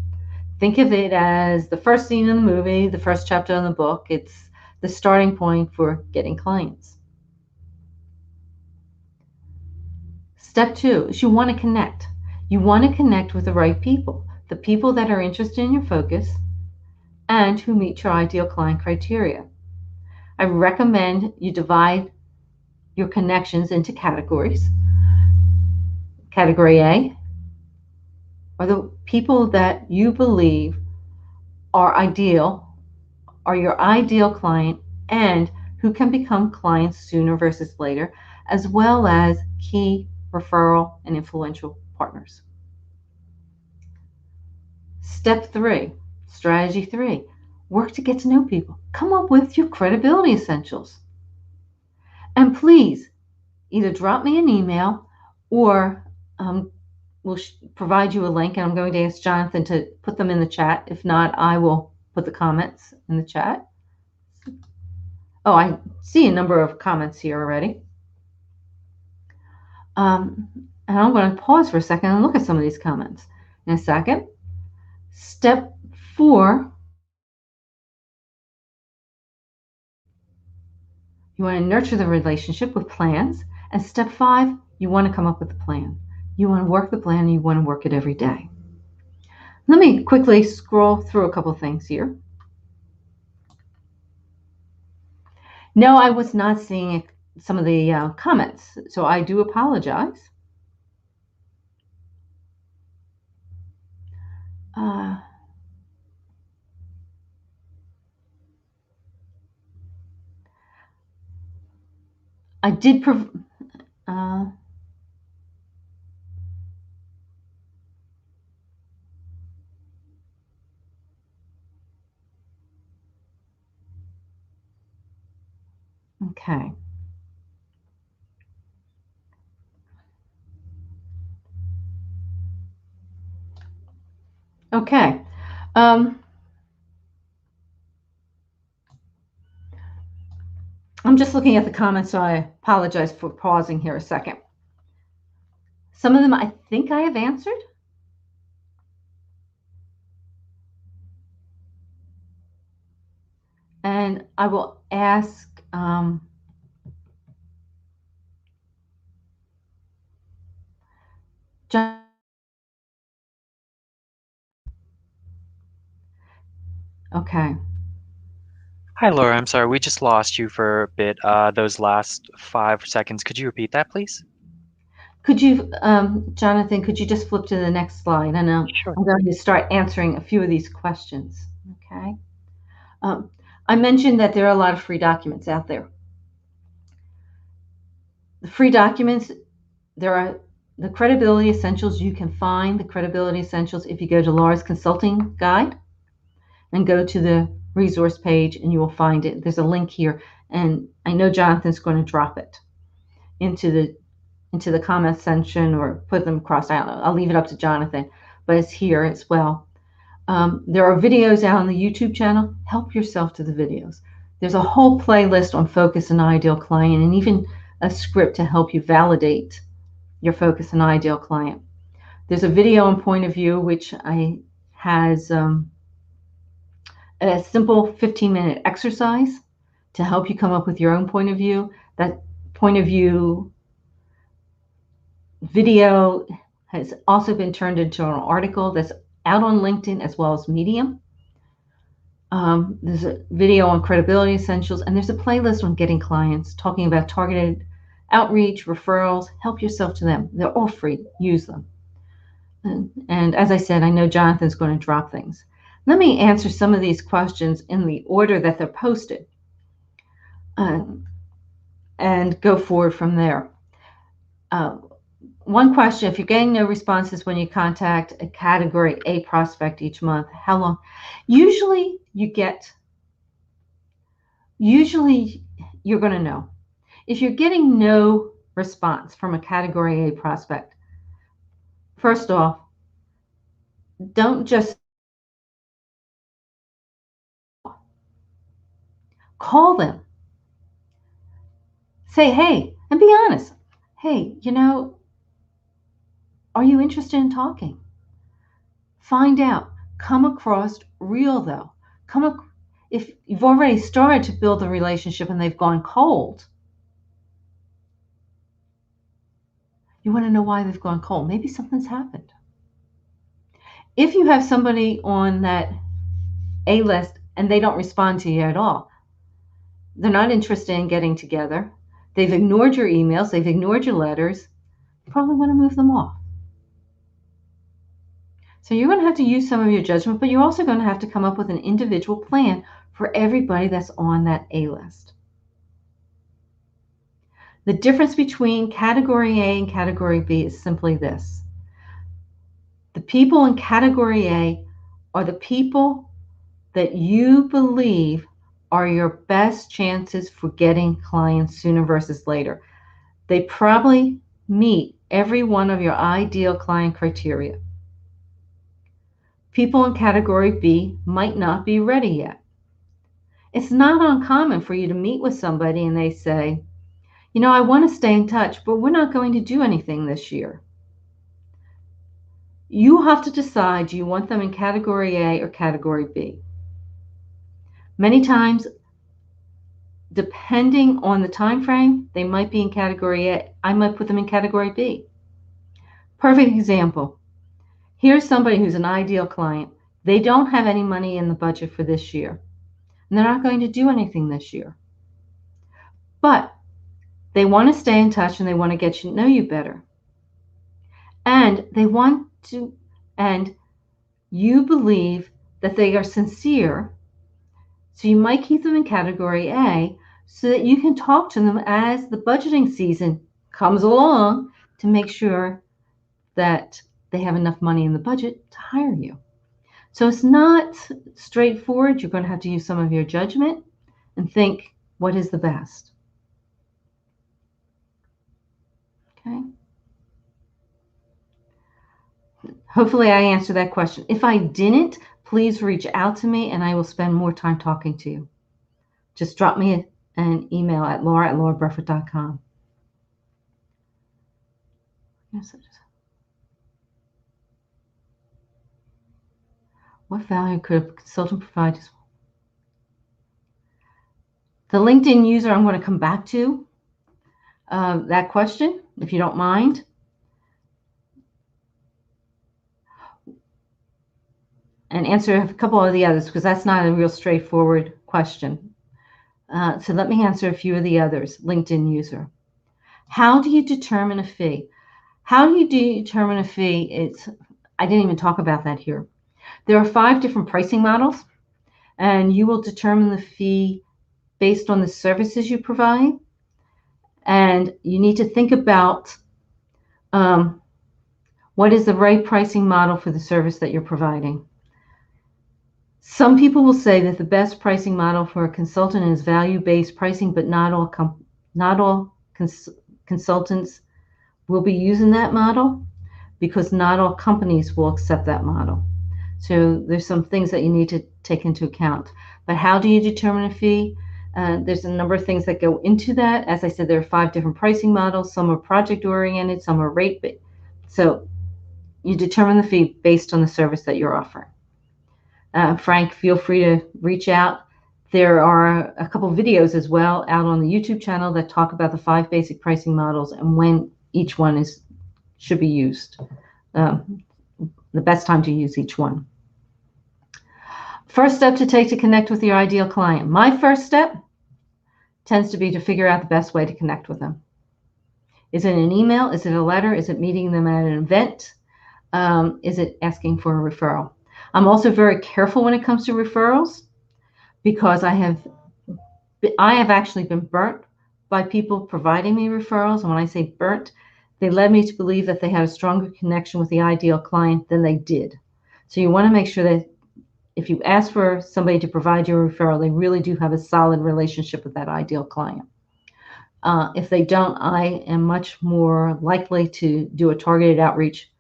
Think of it as the first scene in the movie, the first chapter in the book. It's the starting point for getting clients. Step 2 is you want to connect. You want to connect with the right people, the people that are interested in your focus and who meet your ideal client criteria. I recommend you divide your connections into categories. Category A are the people that you believe are your ideal client and who can become clients sooner versus later, as well as key referral and influential partners. Step 3, strategy 3, work to get to know people. Come up with your credibility essentials. And please, either drop me an email or we'll provide you a link, and I'm going to ask Jonathan to put them in the chat. If not, I will put the comments in the chat. Oh, I see a number of comments here already. And I'm going to pause for a second and look at some of these comments in a second. Step 4, you want to nurture the relationship with plans. And step 5, you want to come up with a plan. You want to work the plan, and you want to work it every day. Let me quickly scroll through a couple things here. No, I was not seeing some of the comments, so I do apologize. I did okay. Okay. I'm just looking at the comments, so I apologize for pausing here a second. Some of them I think I have answered. And I will ask John. Okay. Hi, Laura. I'm sorry, we just lost you for a bit. Those last 5 seconds. Could you repeat that, please? Could you, Jonathan, could you just flip to the next slide? And Sure. I'm going to start answering a few of these questions. Okay. I mentioned that there are a lot of free documents out there. The free documents, there are the credibility essentials. You can find the credibility essentials if you go to Laura's Consulting Guide and go to the resource page, and you will find it. There's a link here, and I know Jonathan's going to drop it into the comment section or put them across. I don't know. I'll leave it up to Jonathan, but it's here as well. There are videos out on the YouTube channel. Help yourself to the videos. There's a whole playlist on focus and ideal client, and even a script to help you validate your focus and ideal client. There's a video on point of view, which has a simple 15-minute exercise to help you come up with your own point of view. That point of view video has also been turned into an article that's out on LinkedIn as well as Medium. There's a video on credibility essentials, and there's a playlist on getting clients talking about targeted outreach, referrals. Help yourself to them. They're all free. Use them. And as I said, I know Jonathan's going to drop things. Let me answer some of these questions in the order that they're posted and go forward from there. one question, if you're getting no responses when you contact a category A prospect each month, how long? Usually you're going to know. If you're getting no response from a category A prospect, first off, don't just call them. Say, hey, and be honest. Hey, are you interested in talking? Find out. Come across real, though. If you've already started to build a relationship and they've gone cold, you want to know why they've gone cold. Maybe something's happened. If you have somebody on that A list and they don't respond to you at all, they're not interested in getting together, they've ignored your emails, they've ignored your letters, you probably want to move them off. So you're going to have to use some of your judgment, but you're also going to have to come up with an individual plan for everybody that's on that A list. The difference between category A and category B is simply this. The people in category A are the people that you believe are your best chances for getting clients sooner versus later. They probably meet every one of your ideal client criteria. People in category B might not be ready yet. It's not uncommon for you to meet with somebody and they say, I want to stay in touch, but we're not going to do anything this year. You have to decide, do you want them in category A or category B? Many times, depending on the time frame, they might be in category A. I might put them in category B. Perfect example. Here's somebody who's an ideal client. They don't have any money in the budget for this year, and they're not going to do anything this year. But they want to stay in touch and they want to get to know you better. And and you believe that they are sincere, so you might keep them in category A so that you can talk to them as the budgeting season comes along to make sure that they have enough money in the budget to hire you. So it's not straightforward. You're going to have to use some of your judgment and think, what is the best? Okay. Hopefully I answered that question. If I didn't, please reach out to me and I will spend more time talking to you. Just drop me an email at laura@lauraburford.com. Yes, what value could a consultant provide? The LinkedIn user, I'm going to come back to that question, if you don't mind. And answer a couple of the others, because that's not a real straightforward question. So let me answer a few of the others. LinkedIn user. How do you determine a fee? How do you determine a fee? I didn't even talk about that here. There are 5 different pricing models, and you will determine the fee based on the services you provide. And you need to think about what is the right pricing model for the service that you're providing. Some people will say that the best pricing model for a consultant is value-based pricing, but not all consultants will be using that model because not all companies will accept that model. So there's some things that you need to take into account. But how do you determine a fee? There's a number of things that go into that. As I said, there are 5 different pricing models. Some are project-oriented, some are rate-based. So you determine the fee based on the service that you're offering. Frank, feel free to reach out. There are a couple videos as well out on the YouTube channel that talk about the 5 basic pricing models and when each one should be used, the best time to use each one. First step to take to connect with your ideal client. My first step tends to be to figure out the best way to connect with them. Is it an email? Is it a letter? Is it meeting them at an event? Is it asking for a referral? I'm also very careful when it comes to referrals because I have actually been burnt by people providing me referrals. And when I say burnt, They led me to believe that they had a stronger connection with the ideal client than they did. So you want to make sure that if you ask for somebody to provide you a referral, they really do have a solid relationship with that ideal client. If they don't, I am much more likely to do a targeted outreach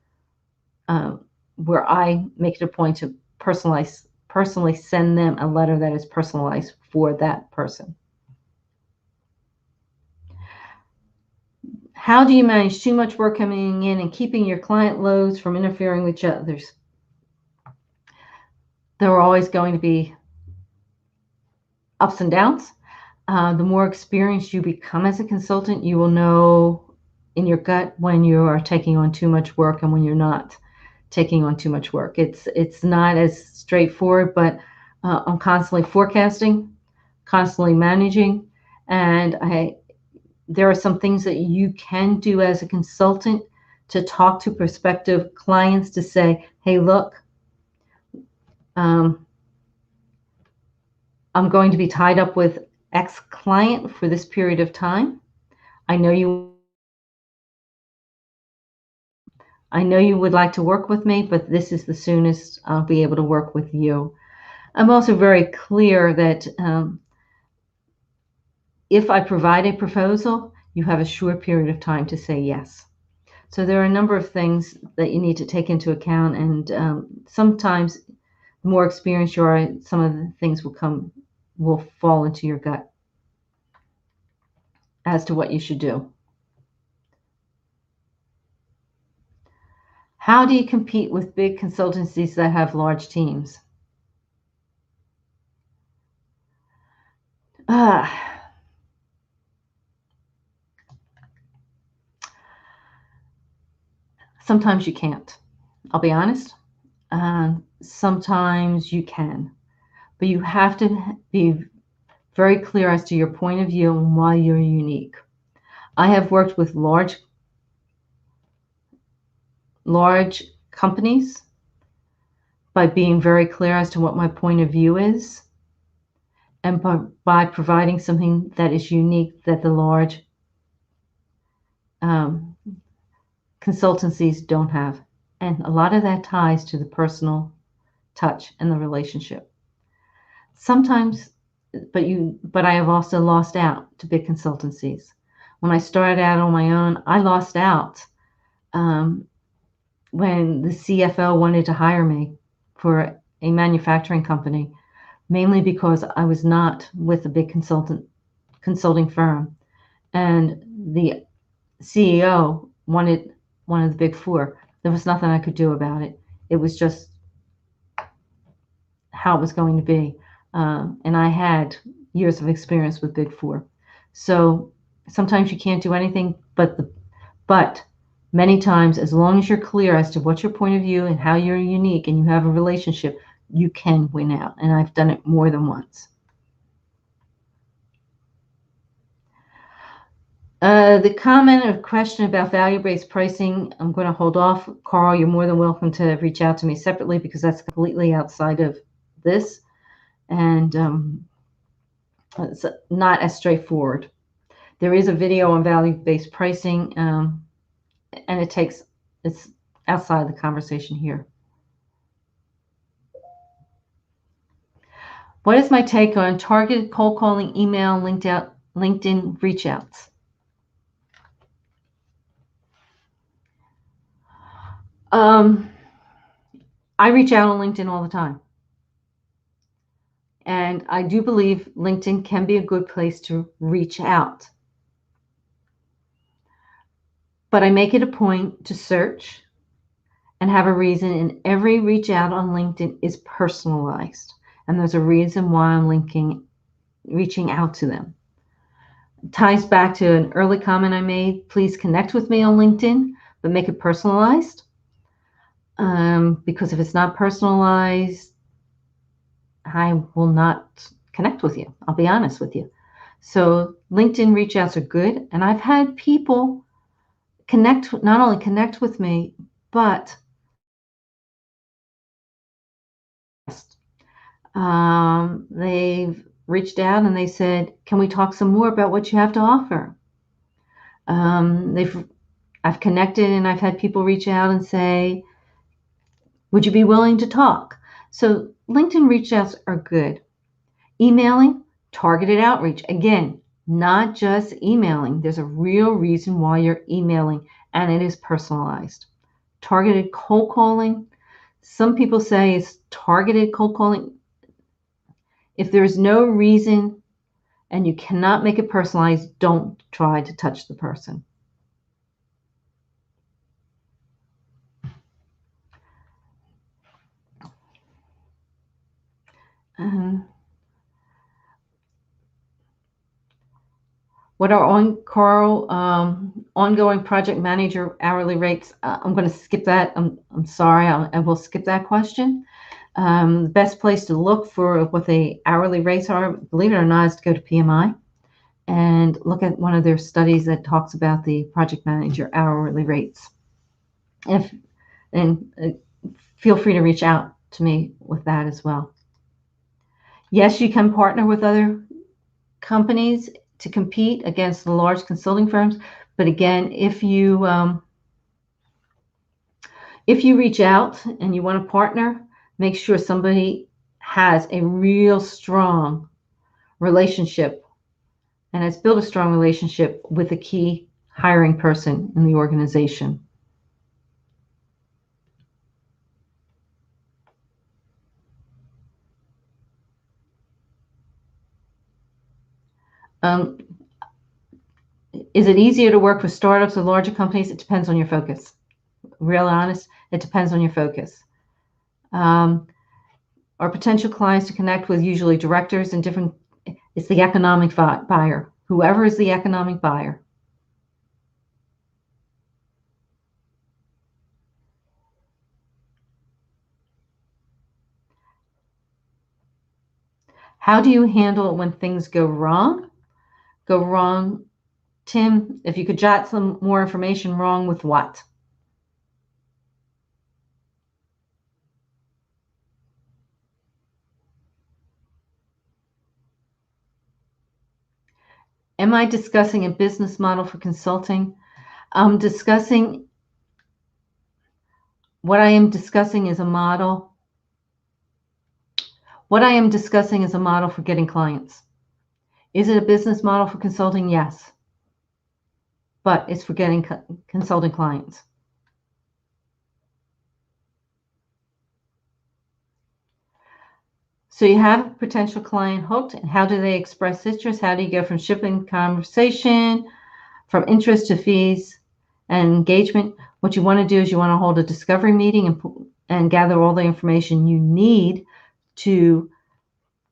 where I make it a point to personally send them a letter that is personalized for that person. How do you manage too much work coming in and keeping your client loads from interfering with each other's? There are always going to be ups and downs. The more experienced you become as a consultant, you will know in your gut when you are taking on too much work and when you're not taking on too much work. It's not as straightforward, but I'm constantly forecasting, constantly managing, and there are some things that you can do as a consultant to talk to prospective clients to say, hey, look, I'm going to be tied up with X client for this period of time. I know you would like to work with me, but this is the soonest I'll be able to work with you. I'm also very clear that if I provide a proposal, you have a short period of time to say yes. So there are a number of things that you need to take into account, and sometimes the more experienced you are, some of the things will fall into your gut as to what you should do. How do you compete with big consultancies that have large teams? Sometimes you can't. I'll be honest. Sometimes you can. But you have to be very clear as to your point of view and why you're unique. I have worked with large companies by being very clear as to what my point of view is, and by providing something that is unique that the large consultancies don't have. And a lot of that ties to the personal touch and the relationship. Sometimes, but I have also lost out to big consultancies. When I started out on my own, I lost out when the CFO wanted to hire me for a manufacturing company, mainly because I was not with a big consulting firm, and the CEO wanted one of the big four. There was nothing I could do about it. It was just how it was going to be. And I had years of experience with big four. So sometimes you can't do anything, but many times, as long as you're clear as to what's your point of view and how you're unique and you have a relationship, you can win out. And I've done it more than once. The comment or question about value-based pricing, I'm going to hold off. Carl, you're more than welcome to reach out to me separately because that's completely outside of this, and it's not as straightforward. There is a video on value-based pricing, and it's outside the conversation here. What is my take on targeted cold calling, email, LinkedIn reach outs? I reach out on LinkedIn all the time. And I do believe LinkedIn can be a good place to reach out. But I make it a point to search and have a reason, and every reach out on LinkedIn is personalized. And there's a reason why I'm reaching out to them. It ties back to an early comment I made. Please connect with me on LinkedIn, but make it personalized. Because if it's not personalized, I will not connect with you. I'll be honest with you. So LinkedIn reach outs are good. And I've had people not only connect with me, but they've reached out and they said, can we talk some more about what you have to offer? They've I've connected and I've had people reach out and say, would you be willing to talk? So LinkedIn reach outs are good. Emailing, targeted outreach. Again, not just emailing. There's a real reason why you're emailing, and it is personalized. Targeted cold calling. Some people say it's targeted cold calling. If there's no reason and you cannot make it personalized, don't try to touch the person. What are ongoing project manager hourly rates? I'm going to skip that. I'm sorry. I will skip that question. The best place to look for what the hourly rates are, believe it or not, is to go to PMI and look at one of their studies that talks about the project manager hourly rates. Feel free to reach out to me with that as well. Yes, you can partner with other companies to compete against the large consulting firms. But again, if you reach out and you want to partner, make sure somebody has a real strong relationship and has built a strong relationship with a key hiring person in the organization. Is it easier to work with startups or larger companies? It depends on your focus. Real honest, it depends on your focus. Our potential clients to connect with usually directors and different, it's the economic buyer, whoever is the economic buyer. How do you handle it when things go wrong? Go wrong, Tim, if you could jot some more information, wrong with what? Am I discussing a business model for consulting? I'm discussing, what I am discussing is a model. What I am discussing is a model for getting clients. Is it a business model for consulting? Yes. But it's for getting consulting clients. So you have a potential client hooked, and how do they express interest? How do you go from shipping conversation, from interest to fees and engagement? What you want to do is you want to hold a discovery meeting and gather all the information you need to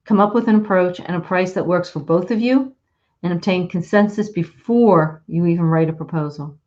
come up with an approach and a price that works for both of you and obtain consensus before you even write a proposal.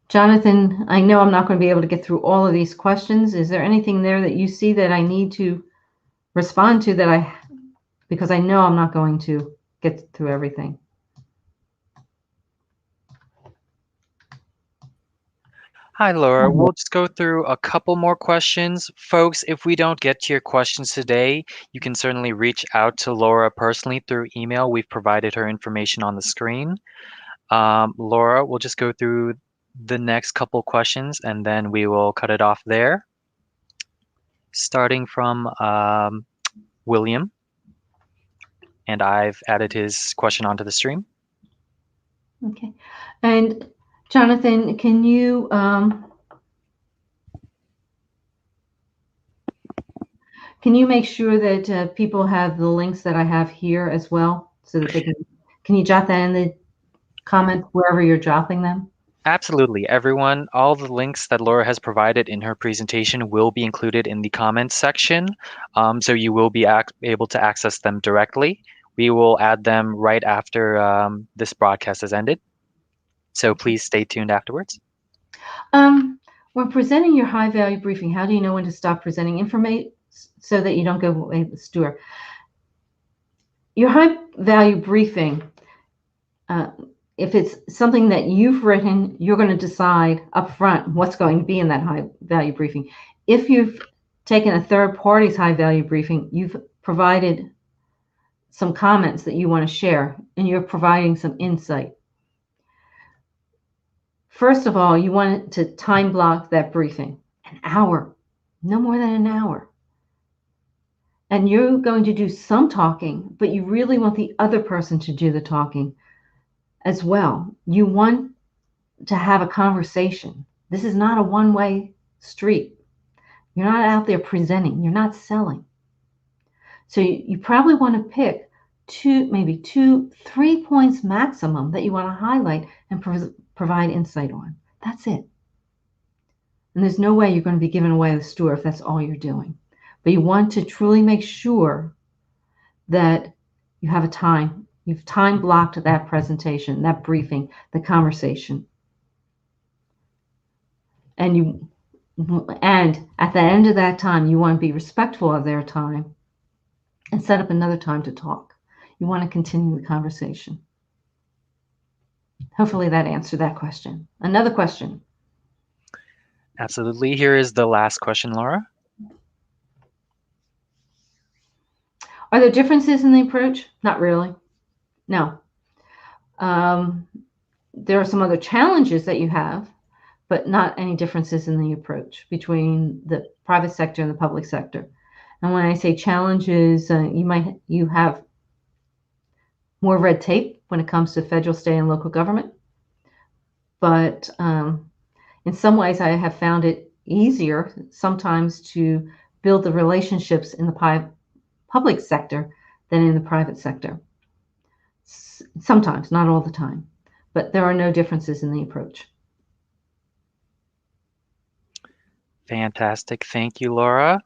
Jonathan, I know I'm not going to be able to get through all of these questions. Is there anything there that you see that I need to respond to because I know I'm not going to get through everything? Hi, Laura. We'll just go through a couple more questions. Folks, if we don't get to your questions today, you can certainly reach out to Laura personally through email. We've provided her information on the screen. Laura, we'll just go through the next couple questions and then we will cut it off there. Starting from William, and I've added his question onto the stream. Okay. And Jonathan, can you make sure that people have the links that I have here as well, so that they can you jot that in the comments wherever you're dropping them? Absolutely. Everyone, all the links that Laura has provided in her presentation will be included in the comments section. So you will be able to access them directly. We will add them right after this broadcast has ended. So please stay tuned afterwards. When presenting your high value briefing, how do you know when to stop presenting information so that you don't go away with the store? Your high value briefing if it's something that you've written, you're going to decide up front what's going to be in that high value briefing. If you've taken a third party's high value briefing, you've provided some comments that you want to share, and you're providing some insight. First of all, you want to time block that briefing, an hour, no more than an hour. And you're going to do some talking, but you really want the other person to do the talking as well. You want to have a conversation. This is not a one-way street. You're not out there presenting. You're not selling. So you probably want to pick maybe 2, 3 points maximum that you want to highlight and provide insight on. That's it. And there's no way you're going to be giving away the store if that's all you're doing. But you want to truly make sure that you have you've time blocked that presentation, that briefing, the conversation. And at the end of that time, you want to be respectful of their time and set up another time to talk. You want to continue the conversation. Hopefully that answered that question. Another question. Absolutely. Here is the last question, Laura. Are there differences in the approach? Not really. No. There are some other challenges that you have, but not any differences in the approach between the private sector and the public sector. And when I say challenges, you have more red tape when it comes to federal, state, and local government. But in some ways, I have found it easier sometimes to build the relationships in the public sector than in the private sector. Sometimes, not all the time, but there are no differences in the approach. Fantastic. Thank you, Laura.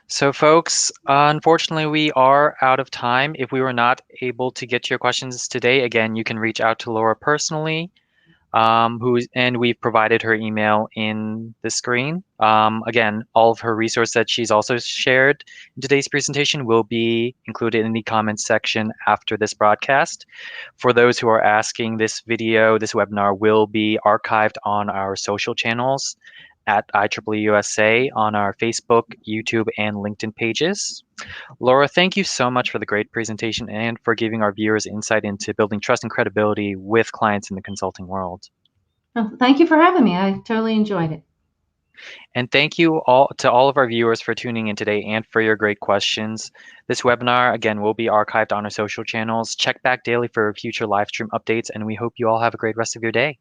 So folks, unfortunately, we are out of time. If we were not able to get to your questions today, again, you can reach out to Laura personally, and we've provided her email in the screen. Again, all of her resources that she's also shared in today's presentation will be included in the comments section after this broadcast. For those who are asking, this webinar will be archived on our social channels at IEEEUSA on our Facebook, YouTube, and LinkedIn pages. Laura, thank you so much for the great presentation and for giving our viewers insight into building trust and credibility with clients in the consulting world. Well, thank you for having me. I totally enjoyed it. And thank you all to all of our viewers for tuning in today and for your great questions. This webinar, again, will be archived on our social channels. Check back daily for future live stream updates, and we hope you all have a great rest of your day.